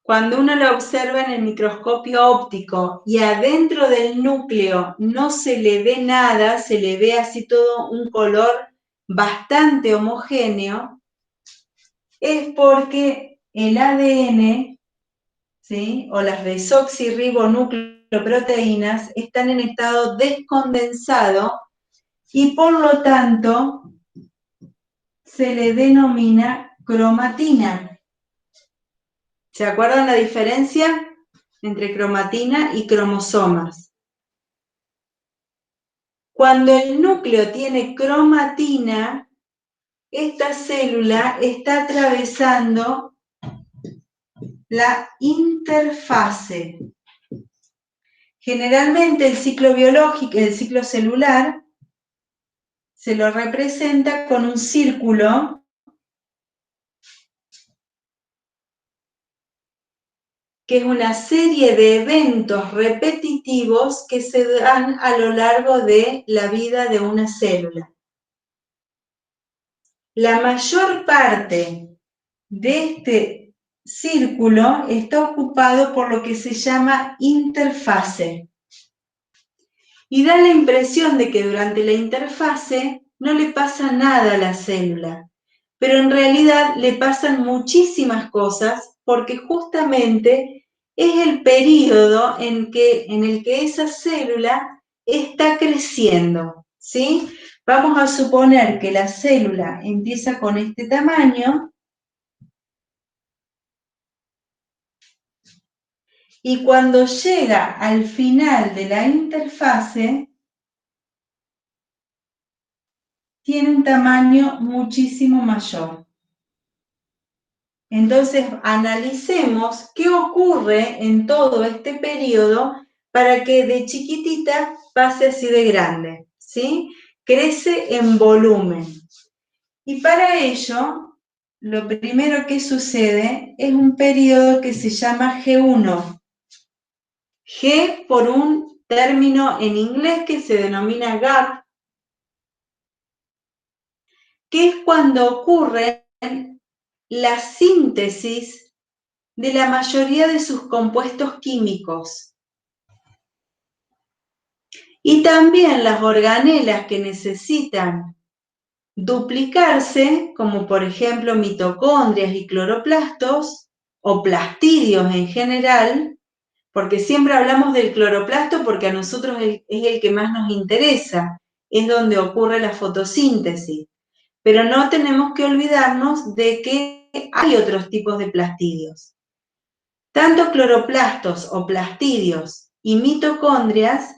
Cuando uno lo observa en el microscopio óptico y adentro del núcleo no se le ve nada, se le ve así todo un color bastante homogéneo, es porque el ADN, ¿sí? O las desoxirribonucleoproteínas están en estado descondensado y por lo tanto se le denomina cromatina. ¿Se acuerdan la diferencia entre cromatina y cromosomas? Cuando el núcleo tiene cromatina, esta célula está atravesando la interfase. Generalmente el ciclo biológico, el ciclo celular, se lo representa con un círculo que es una serie de eventos repetitivos que se dan a lo largo de la vida de una célula. La mayor parte de este círculo está ocupado por lo que se llama interfase. Y da la impresión de que durante la interfase no le pasa nada a la célula, pero en realidad le pasan muchísimas cosas porque justamente es el periodo en el que esa célula está creciendo, ¿sí? Vamos a suponer que la célula empieza con este tamaño y cuando llega al final de la interfase tiene un tamaño muchísimo mayor. Entonces, analicemos qué ocurre en todo este periodo para que de chiquitita pase así de grande, ¿sí? Crece en volumen. Y para ello, lo primero que sucede es un periodo que se llama G1. G por un término en inglés que se denomina gap, que es cuando ocurre la síntesis de la mayoría de sus compuestos químicos. Y también las organelas que necesitan duplicarse, como por ejemplo mitocondrias y cloroplastos, o plastidios en general, porque siempre hablamos del cloroplasto porque a nosotros es el que más nos interesa, es donde ocurre la fotosíntesis. Pero no tenemos que olvidarnos de que hay otros tipos de plastidios. Tanto cloroplastos o plastidios y mitocondrias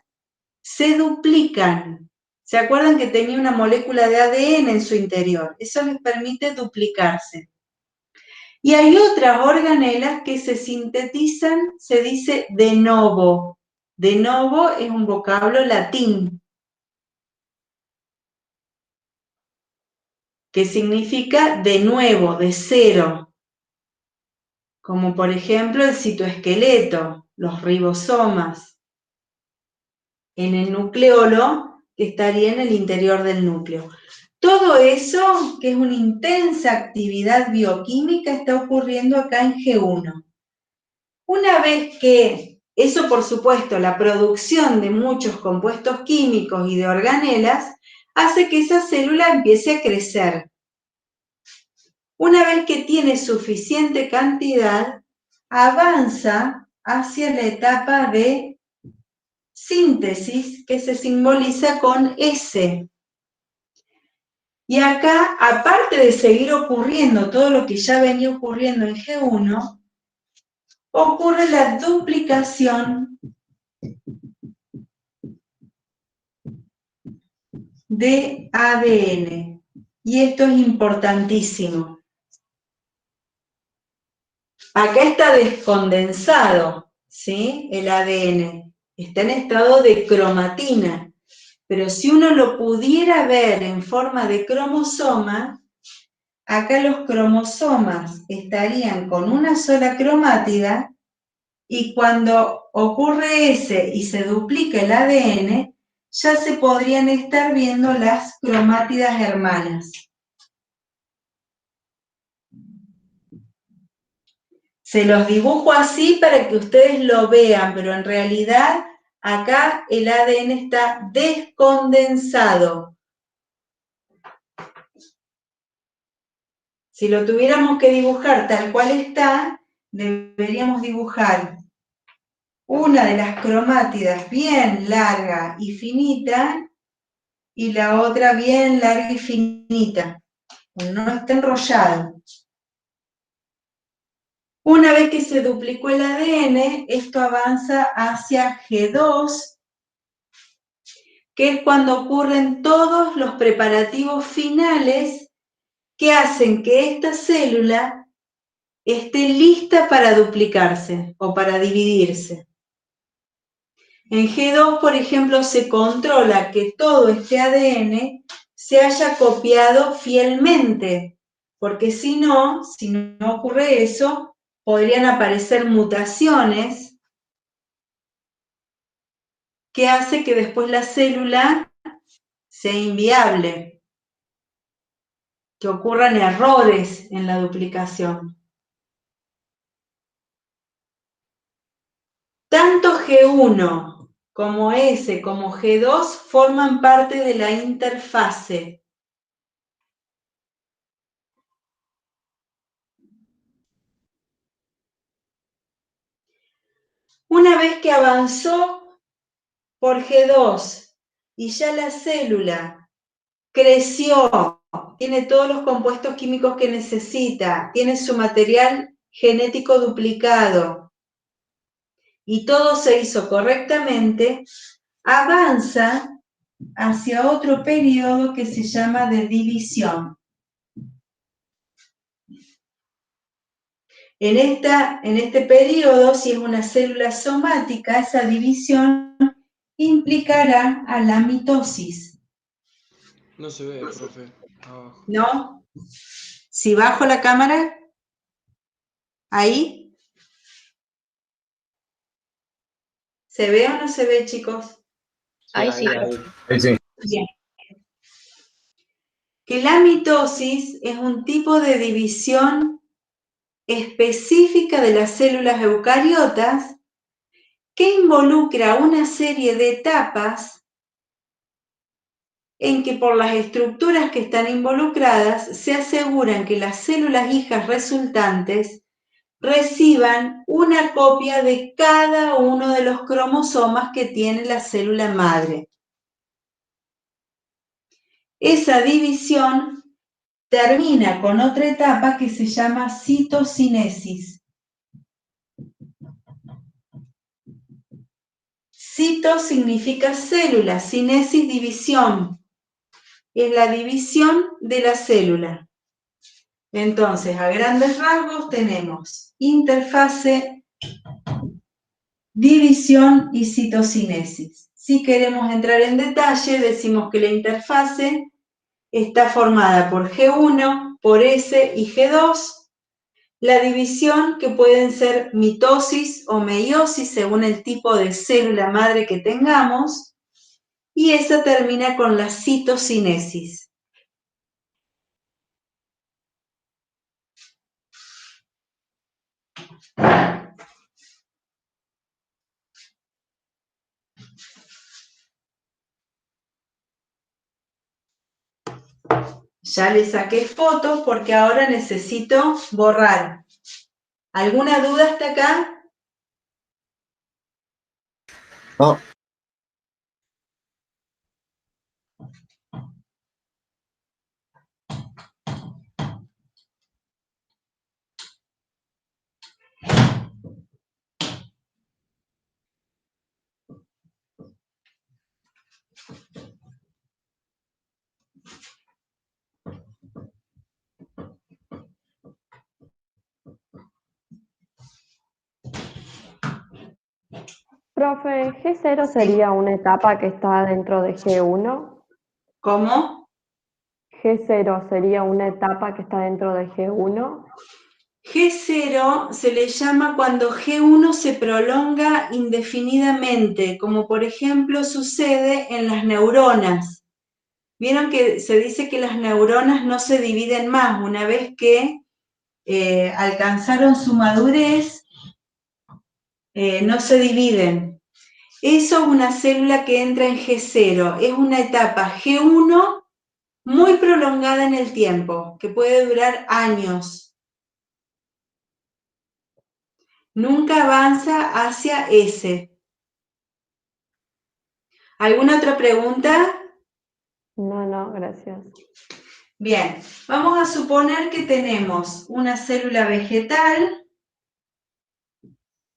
se duplican. ¿Se acuerdan que tenía una molécula de ADN en su interior? Eso les permite duplicarse. Y hay otras organelas que se sintetizan, se dice de novo. De novo es un vocablo latín, que significa de nuevo, de cero. Como por ejemplo el citoesqueleto, los ribosomas. En el nucleolo, que estaría en el interior del núcleo. Todo eso, que es una intensa actividad bioquímica, está ocurriendo acá en G1. Una vez que, eso por supuesto, la producción de muchos compuestos químicos y de organelas, hace que esa célula empiece a crecer. Una vez que tiene suficiente cantidad, avanza hacia la etapa de síntesis, que se simboliza con S. Y acá, aparte de seguir ocurriendo todo lo que ya venía ocurriendo en G1, ocurre la duplicación de ADN. Y esto es importantísimo. Acá está descondensado, ¿sí? El ADN. Está en estado de cromatina. Pero si uno lo pudiera ver en forma de cromosoma, acá los cromosomas estarían con una sola cromátida y cuando ocurre ese y se duplica el ADN, ya se podrían estar viendo las cromátidas hermanas. Se los dibujo así para que ustedes lo vean, pero en realidad acá el ADN está descondensado. Si lo tuviéramos que dibujar tal cual está, deberíamos dibujar una de las cromátidas bien larga y finita, y la otra bien larga y finita. No está enrollado. Una vez que se duplicó el ADN, esto avanza hacia G2, que es cuando ocurren todos los preparativos finales que hacen que esta célula esté lista para duplicarse o para dividirse. En G2, por ejemplo, se controla que todo este ADN se haya copiado fielmente, porque si no ocurre eso, podrían aparecer mutaciones que hace que después la célula sea inviable, que ocurran errores en la duplicación. Tanto G1 como S como G2 forman parte de la interfase. Una vez que avanzó por G2 y ya la célula creció, tiene todos los compuestos químicos que necesita, tiene su material genético duplicado y todo se hizo correctamente, avanza hacia otro periodo que se llama de división. En este periodo, si es una célula somática, esa división implicará a la mitosis. No se ve, profe, abajo. ¿No? Si bajo la cámara, ahí. ¿Se ve o no se ve, chicos? Ahí sí, profe. Sí, sí. Bien. Que la mitosis es un tipo de división específica de las células eucariotas que involucra una serie de etapas en que por las estructuras que están involucradas se aseguran que las células hijas resultantes reciban una copia de cada uno de los cromosomas que tiene la célula madre. Esa división termina con otra etapa que se llama citocinesis. Cito significa célula, cinesis división. Es la división de la célula. Entonces, a grandes rasgos tenemos interfase, división y citocinesis. Si queremos entrar en detalle, decimos que la interfase está formada por G1, por S y G2. La división, que pueden ser mitosis o meiosis según el tipo de célula madre que tengamos, y esa termina con la citocinesis. Ya le saqué fotos porque ahora necesito borrar. ¿Alguna duda hasta acá? No. Profe, ¿G0 sería una etapa que está dentro de G1? ¿Cómo? ¿G0 sería una etapa que está dentro de G1? G0 se le llama cuando G1 se prolonga indefinidamente, como por ejemplo sucede en las neuronas. Vieron que se dice que las neuronas no se dividen más una vez que alcanzaron su madurez, no se dividen. Eso es una célula que entra en G0, es una etapa G1 muy prolongada en el tiempo, que puede durar años. Nunca avanza hacia S. ¿Alguna otra pregunta? No, gracias. Bien, vamos a suponer que tenemos una célula vegetal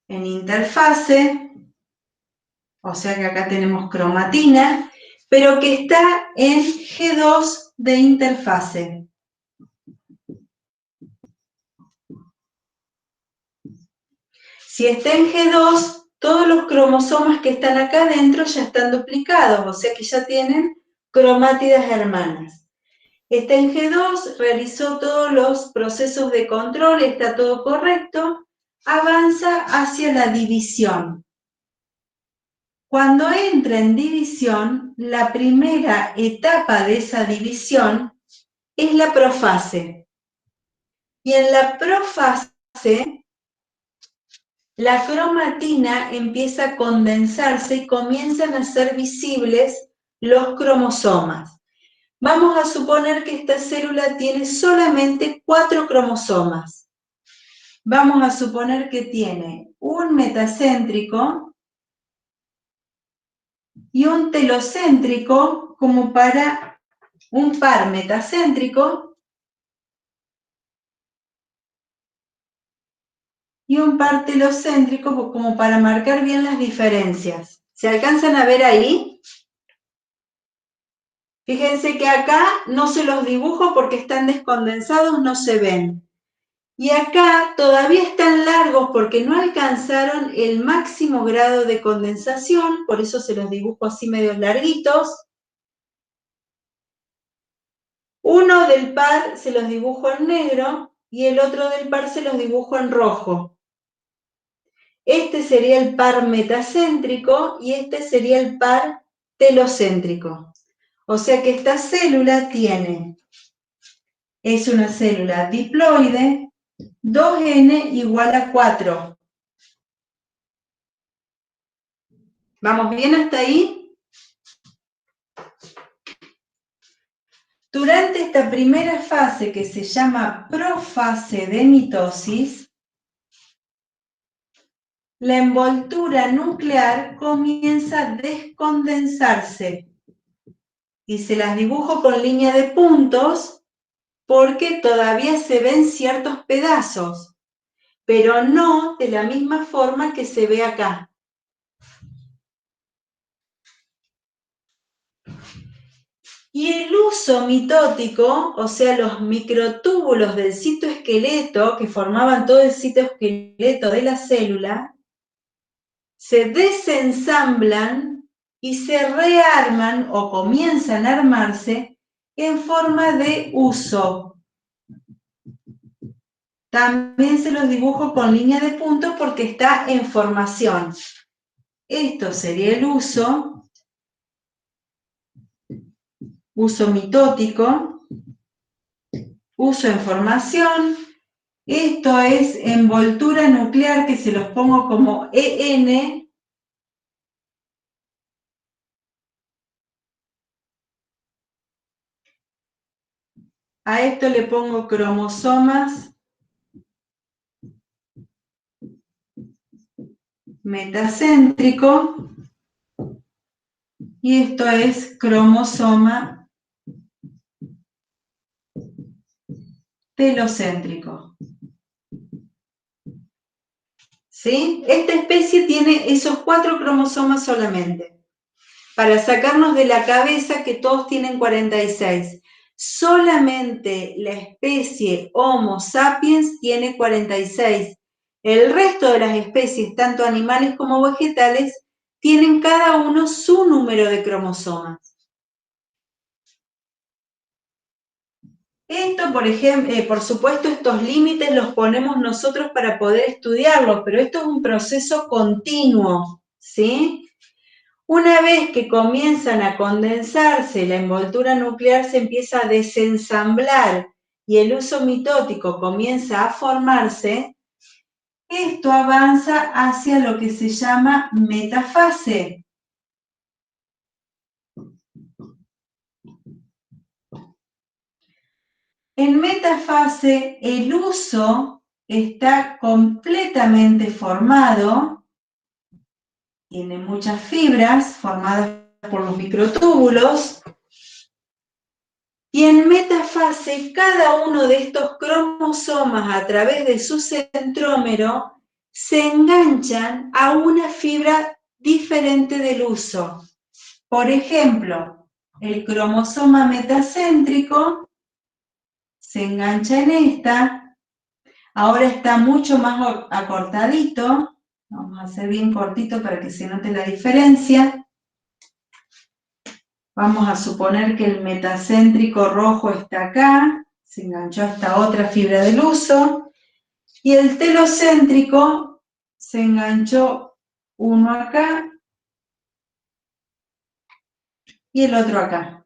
en interfase, o sea que acá tenemos cromatina, pero que está en G2 de interfase. Si está en G2, todos los cromosomas que están acá adentro ya están duplicados, o sea que ya tienen cromátidas hermanas. Está en G2, realizó todos los procesos de control, está todo correcto, avanza hacia la división. Cuando entra en división, la primera etapa de esa división es la profase. Y en la profase, la cromatina empieza a condensarse y comienzan a ser visibles los cromosomas. Vamos a suponer que esta célula tiene solamente 4 cromosomas. Vamos a suponer que tiene un metacéntrico y un telocéntrico como para un par metacéntrico y un par telocéntrico como para marcar bien las diferencias. ¿Se alcanzan a ver ahí? Fíjense que acá no se los dibujo porque están descondensados, no se ven. Y acá todavía están largos porque no alcanzaron el máximo grado de condensación, por eso se los dibujo así medios larguitos. Uno del par se los dibujo en negro y el otro del par se los dibujo en rojo. Este sería el par metacéntrico y este sería el par telocéntrico. O sea que esta célula es una célula diploide, 2N igual a 4. ¿Vamos bien hasta ahí? Durante esta primera fase que se llama profase de mitosis, la envoltura nuclear comienza a descondensarse. Y se las dibujo con línea de puntos porque todavía se ven ciertos pedazos, pero no de la misma forma que se ve acá. Y el uso mitótico, o sea, los microtúbulos del citoesqueleto que formaban todo el citoesqueleto de la célula, se desensamblan y se rearman o comienzan a armarse en forma de uso. También se los dibujo con línea de puntos porque está en formación. Esto sería el uso mitótico, uso en formación. Esto es envoltura nuclear, que se los pongo como EN. A esto le pongo cromosomas metacéntrico. Y esto es cromosoma telocéntrico. ¿Sí? Esta especie tiene esos 4 cromosomas solamente. Para sacarnos de la cabeza que todos tienen 46. Solamente la especie Homo sapiens tiene 46. El resto de las especies, tanto animales como vegetales, tienen cada uno su número de cromosomas. Esto, por ejemplo, por supuesto, estos límites los ponemos nosotros para poder estudiarlos, pero esto es un proceso continuo, ¿sí? Una vez que comienzan a condensarse, la envoltura nuclear se empieza a desensamblar y el uso mitótico comienza a formarse, esto avanza hacia lo que se llama metafase. En metafase, el uso está completamente formado, tiene muchas fibras formadas por los microtúbulos, y en metafase cada uno de estos cromosomas a través de su centrómero se enganchan a una fibra diferente del uso. Por ejemplo, el cromosoma metacéntrico se engancha en esta. Ahora está mucho más acortadito. Vamos a hacer bien cortito para que se note la diferencia. Vamos a suponer que el metacéntrico rojo está acá, se enganchó a esta otra fibra del uso, y el telocéntrico se enganchó uno acá y el otro acá.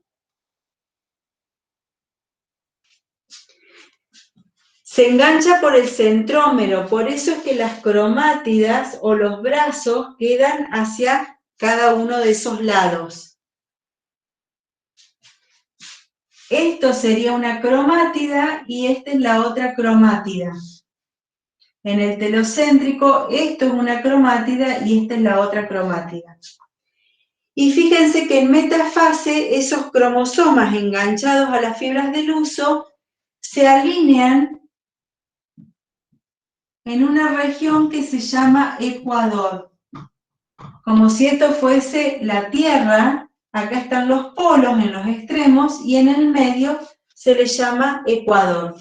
Se engancha por el centrómero, por eso es que las cromátidas o los brazos quedan hacia cada uno de esos lados. Esto sería una cromátida y esta es la otra cromátida. En el telocéntrico, esto es una cromátida y esta es la otra cromátida. Y fíjense que en metafase, esos cromosomas enganchados a las fibras del uso se alinean en una región que se llama ecuador. Como si esto fuese la Tierra, acá están los polos en los extremos y en el medio se le llama ecuador.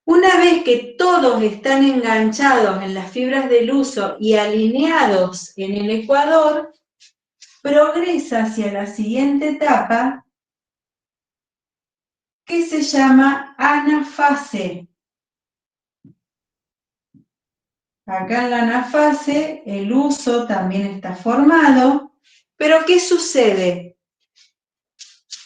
Una vez que todos están enganchados en las fibras del uso y alineados en el ecuador, progresa hacia la siguiente etapa que se llama anafase. Acá en la anafase el uso también está formado, pero ¿qué sucede?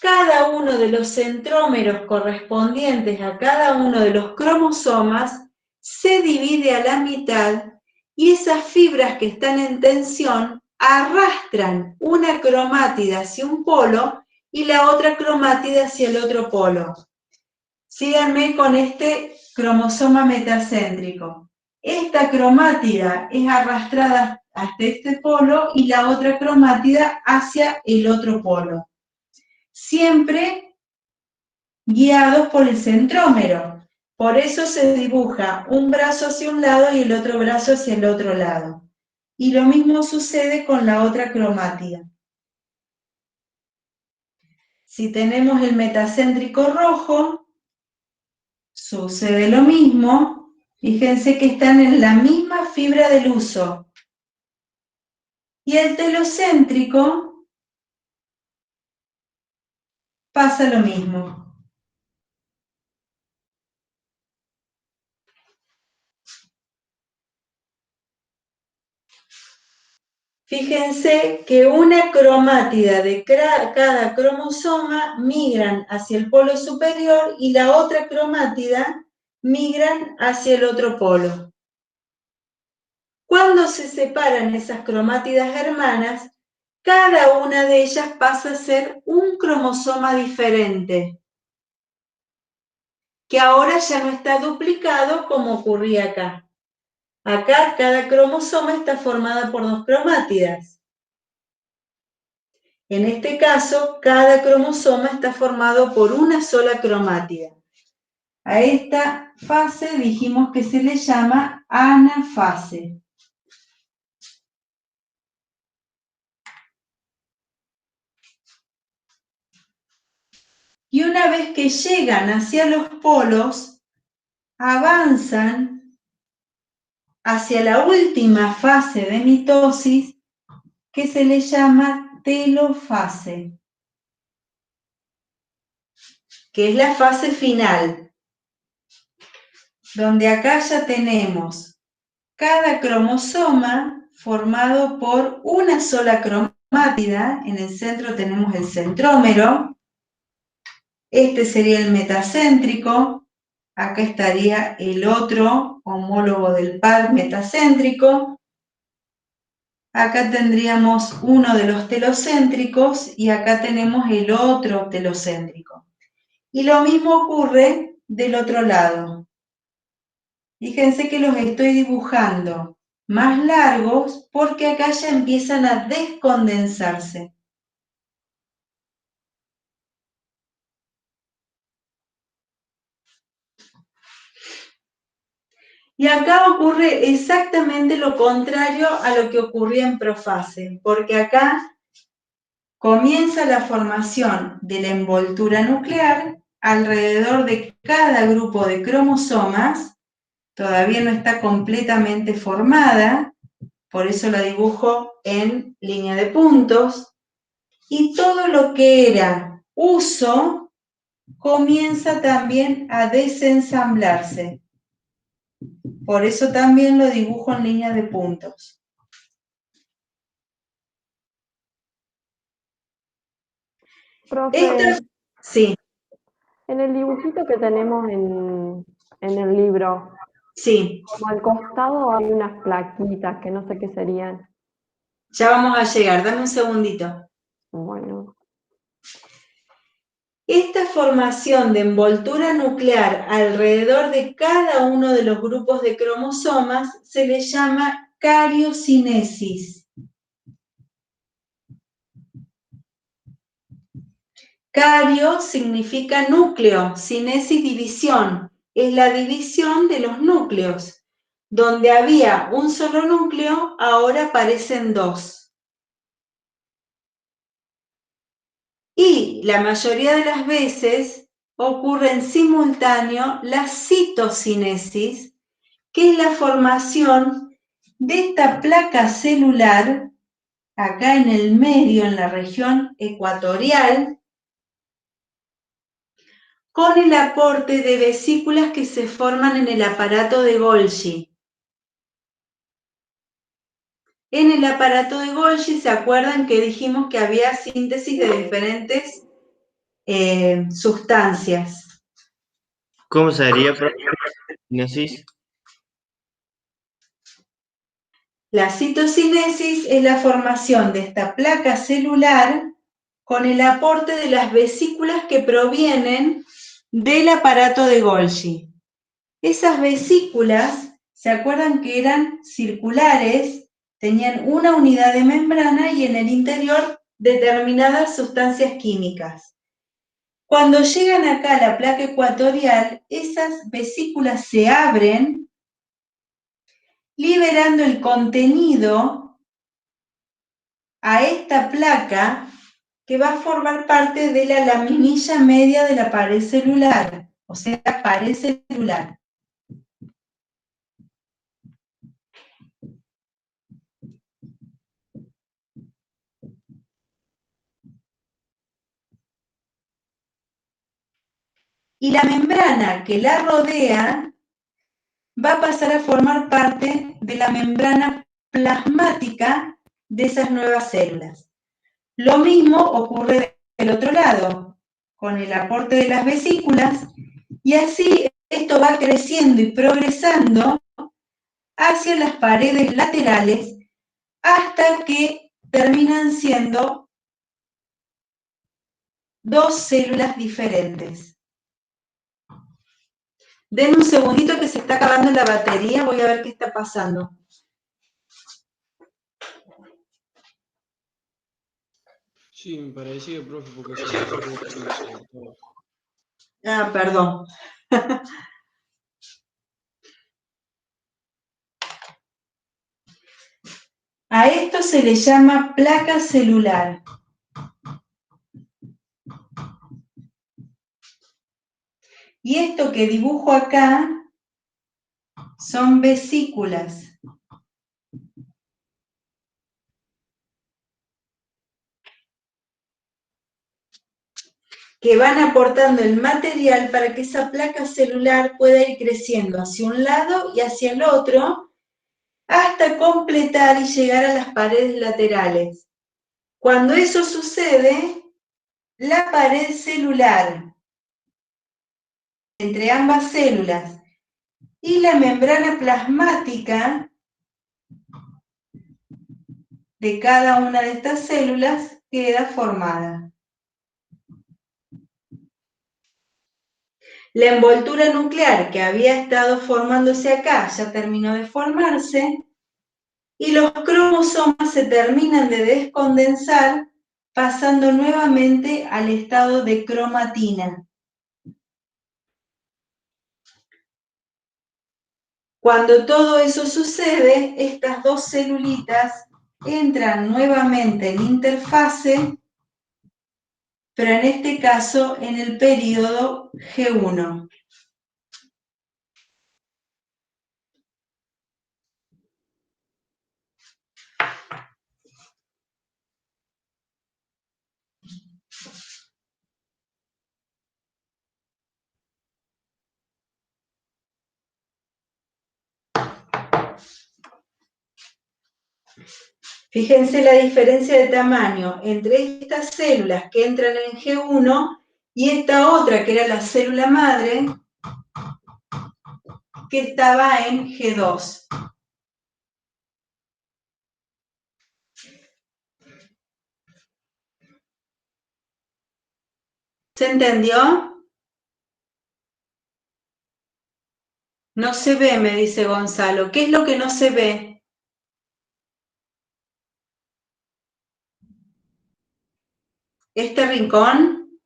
Cada uno de los centrómeros correspondientes a cada uno de los cromosomas se divide a la mitad y esas fibras que están en tensión arrastran una cromátida hacia un polo y la otra cromátida hacia el otro polo. Síganme con este cromosoma metacéntrico. Esta cromátida es arrastrada hasta este polo y la otra cromátida hacia el otro polo. Siempre guiados por el centrómero. Por eso se dibuja un brazo hacia un lado y el otro brazo hacia el otro lado. Y lo mismo sucede con la otra cromátida. Si tenemos el metacéntrico rojo, sucede lo mismo. Fíjense que están en la misma fibra del uso. Y el telocéntrico pasa lo mismo. Fíjense que una cromátida de cada cromosoma migran hacia el polo superior y la otra cromátida migran hacia el otro polo. Cuando se separan esas cromátidas hermanas, cada una de ellas pasa a ser un cromosoma diferente, que ahora ya no está duplicado como ocurría acá. Acá cada cromosoma está formada por dos cromátidas. En este caso, cada cromosoma está formado por una sola cromátida. A esta fase dijimos que se le llama anafase. Y una vez que llegan hacia los polos, avanzan hacia la última fase de mitosis, que se le llama telofase, que es la fase final, donde acá ya tenemos cada cromosoma formado por una sola cromátida. En el centro tenemos el centrómero, este sería el metacéntrico, acá estaría el otro homólogo del par metacéntrico, acá tendríamos uno de los telocéntricos y acá tenemos el otro telocéntrico. Y lo mismo ocurre del otro lado. Fíjense que los estoy dibujando más largos porque acá ya empiezan a descondensarse. Y acá ocurre exactamente lo contrario a lo que ocurría en profase, porque acá comienza la formación de la envoltura nuclear alrededor de cada grupo de cromosomas, todavía no está completamente formada, por eso la dibujo en línea de puntos, y todo lo que era uso comienza también a desensamblarse. Por eso también lo dibujo en línea de puntos. Profe, Sí, en el dibujito que tenemos en el libro, sí, como al costado hay unas plaquitas que no sé qué serían. ya vamos a llegar, dame un segundito. Bueno, Esta formación de envoltura nuclear alrededor de cada uno de los grupos de cromosomas se le llama cariocinesis. Cario significa núcleo, cinesis división, es la división de los núcleos. Donde había un solo núcleo, ahora aparecen dos. Y la mayoría de las veces ocurre en simultáneo la citocinesis, que es la formación de esta placa celular, acá en el medio, en la región ecuatorial, con el aporte de vesículas que se forman en el aparato de Golgi. En el aparato de Golgi, ¿se acuerdan que dijimos que había síntesis de diferentes sustancias? ¿Cómo se haría, profe? ¿Cinesis? La citocinesis es la formación de esta placa celular con el aporte de las vesículas que provienen del aparato de Golgi. Esas vesículas, ¿se acuerdan que eran circulares? Tenían una unidad de membrana y en el interior determinadas sustancias químicas. Cuando llegan acá a la placa ecuatorial, esas vesículas se abren, liberando el contenido a esta placa que va a formar parte de la laminilla media de la pared celular, o sea, pared celular. Y la membrana que la rodea va a pasar a formar parte de la membrana plasmática de esas nuevas células. Lo mismo ocurre del otro lado, con el aporte de las vesículas, y así esto va creciendo y progresando hacia las paredes laterales hasta que terminan siendo dos células diferentes. Denme un segundito que se está acabando la batería, voy a ver qué está pasando. Sí, me parecía, profe, porque se cortó. Ah, perdón. A esto se le llama placa celular. Y esto que dibujo acá son vesículas. Que van aportando el material para que esa placa celular pueda ir creciendo hacia un lado y hacia el otro, hasta completar y llegar a las paredes laterales. Cuando eso sucede, la pared celular entre ambas células y la membrana plasmática de cada una de estas células queda formada. La envoltura nuclear que había estado formándose acá ya terminó de formarse y los cromosomas se terminan de descondensar pasando nuevamente al estado de cromatina. Cuando todo eso sucede, estas dos celulitas entran nuevamente en interfase, pero en este caso en el periodo G1. Fíjense la diferencia de tamaño entre estas células que entran en G1 y esta otra que era la célula madre que estaba en G2. ¿Se entendió? No se ve, me dice Gonzalo. ¿Qué es lo que no se ve? ¿Este rincón?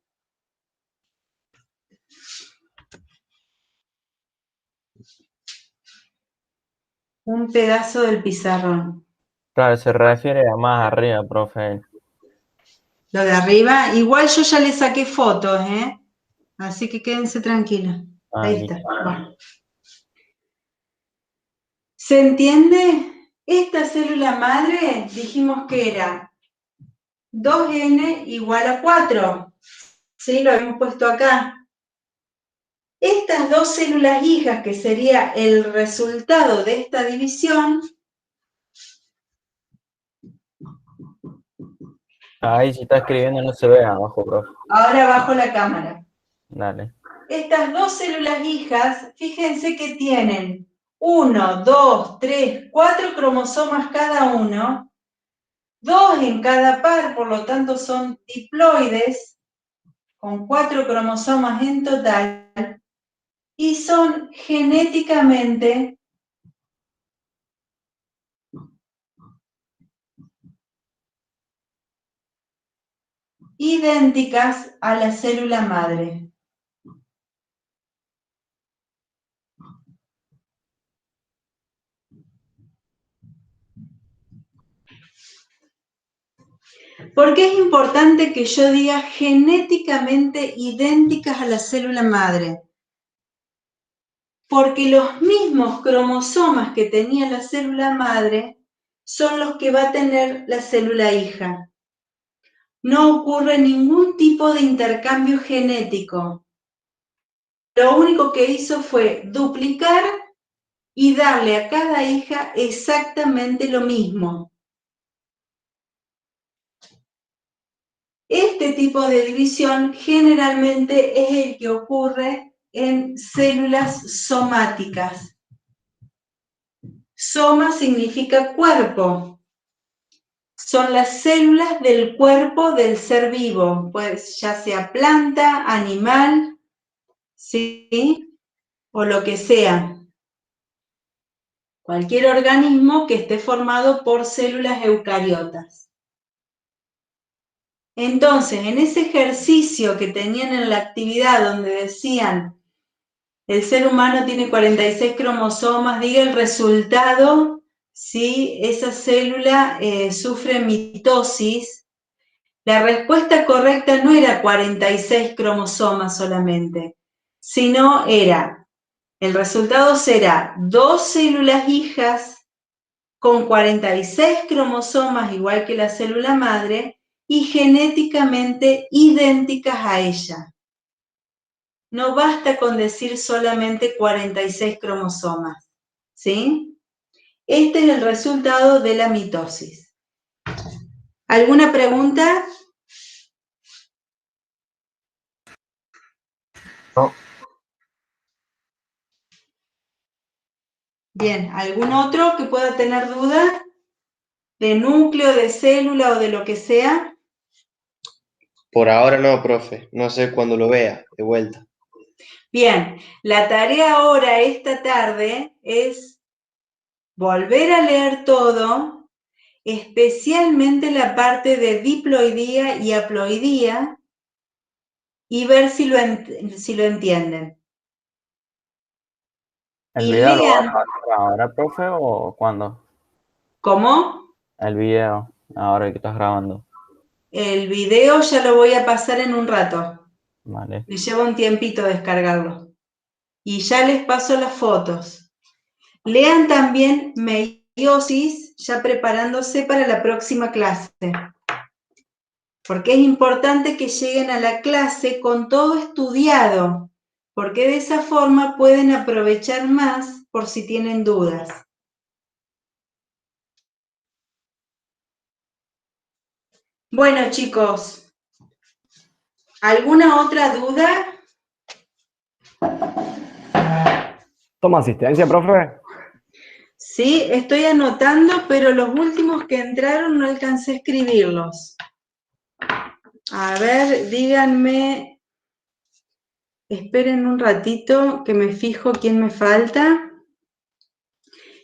Un pedazo del pizarrón. Claro, se refiere a más arriba, profe. Lo de arriba, igual yo ya le saqué fotos, ¿eh? Así que quédense tranquilos. Ahí está. Bueno. ¿Se entiende? Esta célula madre dijimos que era 2n igual a 4. ¿Sí? Lo habíamos puesto acá. Estas dos células hijas, que sería el resultado de esta división. Ahí si está escribiendo no se ve abajo, profe. Ahora bajo la cámara. Dale. Estas dos células hijas, fíjense que tienen 1, 2, 3, 4 cromosomas cada uno, 2 en cada par, por lo tanto son diploides, con 4 cromosomas en total, y son genéticamente idénticas a la célula madre. ¿Por qué es importante que yo diga genéticamente idénticas a la célula madre? Porque los mismos cromosomas que tenía la célula madre son los que va a tener la célula hija. No ocurre ningún tipo de intercambio genético. Lo único que hizo fue duplicar y darle a cada hija exactamente lo mismo. Este tipo de división generalmente es el que ocurre en células somáticas. Soma significa cuerpo. Son las células del cuerpo del ser vivo, pues ya sea planta, animal, ¿sí? O lo que sea. Cualquier organismo que esté formado por células eucariotas. Entonces, en ese ejercicio que tenían en la actividad donde decían el ser humano tiene 46 cromosomas, diga el resultado si esa célula sufre mitosis. La respuesta correcta no era 46 cromosomas solamente, sino era, el resultado será 2 células hijas con 46 cromosomas igual que la célula madre y genéticamente idénticas a ella. No basta con decir solamente 46 cromosomas, ¿sí? Este es el resultado de la mitosis. ¿Alguna pregunta? No. Bien, ¿algún otro que pueda tener duda? ¿De núcleo, de célula o de lo que sea? Por ahora no, profe. No sé cuándo lo vea, de vuelta. Bien, la tarea ahora, esta tarde, es volver a leer todo, especialmente la parte de diploidía y haploidía, y ver si lo entienden. ¿El Y video lo va a lean. pasar ahora, profe, o cuándo? ¿Cómo? El video, ahora que estás grabando. El video ya lo voy a pasar en un rato. Vale. Me lleva un tiempito descargarlo. Y ya les paso las fotos. Lean también meiosis, ya preparándose para la próxima clase. Porque es importante que lleguen a la clase con todo estudiado, porque de esa forma pueden aprovechar más por si tienen dudas. Bueno, chicos, ¿alguna otra duda? ¿Toma asistencia, profe? Sí, estoy anotando, pero los últimos que entraron no alcancé a escribirlos. A ver, díganme, esperen un ratito que me fijo quién me falta.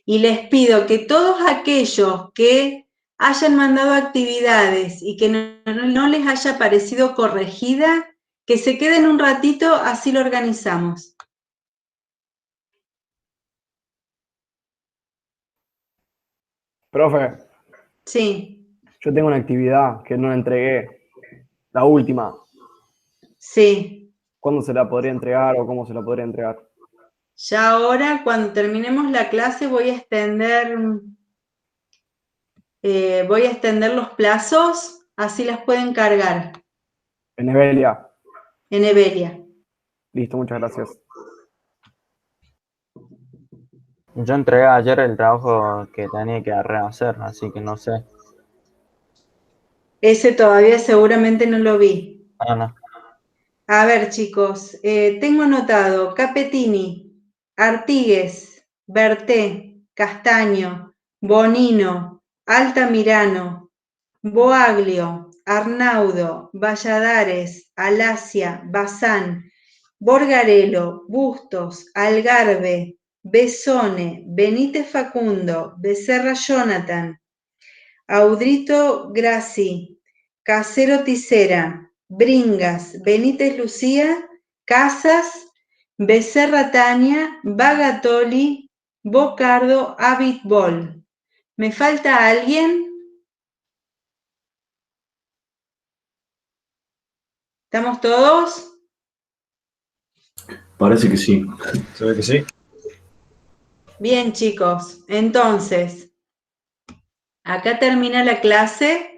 Y les pido que todos aquellos que hayan mandado actividades y que no les haya parecido corregida, que se queden un ratito, así lo organizamos. Profe, Sí, yo tengo una actividad que no la entregué. La última. sí. ¿Cuándo se la podría entregar o cómo se la podría entregar? Ya ahora, cuando terminemos la clase, voy a extender los plazos, así las pueden cargar En Evelia. en Evelia. Listo, muchas gracias. Yo entregué ayer el trabajo que tenía que rehacer, así que no sé. Ese todavía seguramente no lo vi. Ah, no. A ver, chicos, tengo anotado Capetini, Artigues, Berté, Castaño, Bonino, Altamirano, Boaglio, Arnaudo, Valladares, Alasia, Bazán, Borgarello, Bustos, Algarve, Besone, Benítez Facundo, Becerra Jonathan, Audrito Grassi, Casero Tisera, Bringas, Benítez Lucía, Casas, Becerra Tania, Bagatoli, Bocardo, Abitbol. ¿Me falta alguien? ¿Estamos todos? Parece que sí. Se ve que sí. Bien, chicos. Entonces, acá termina la clase.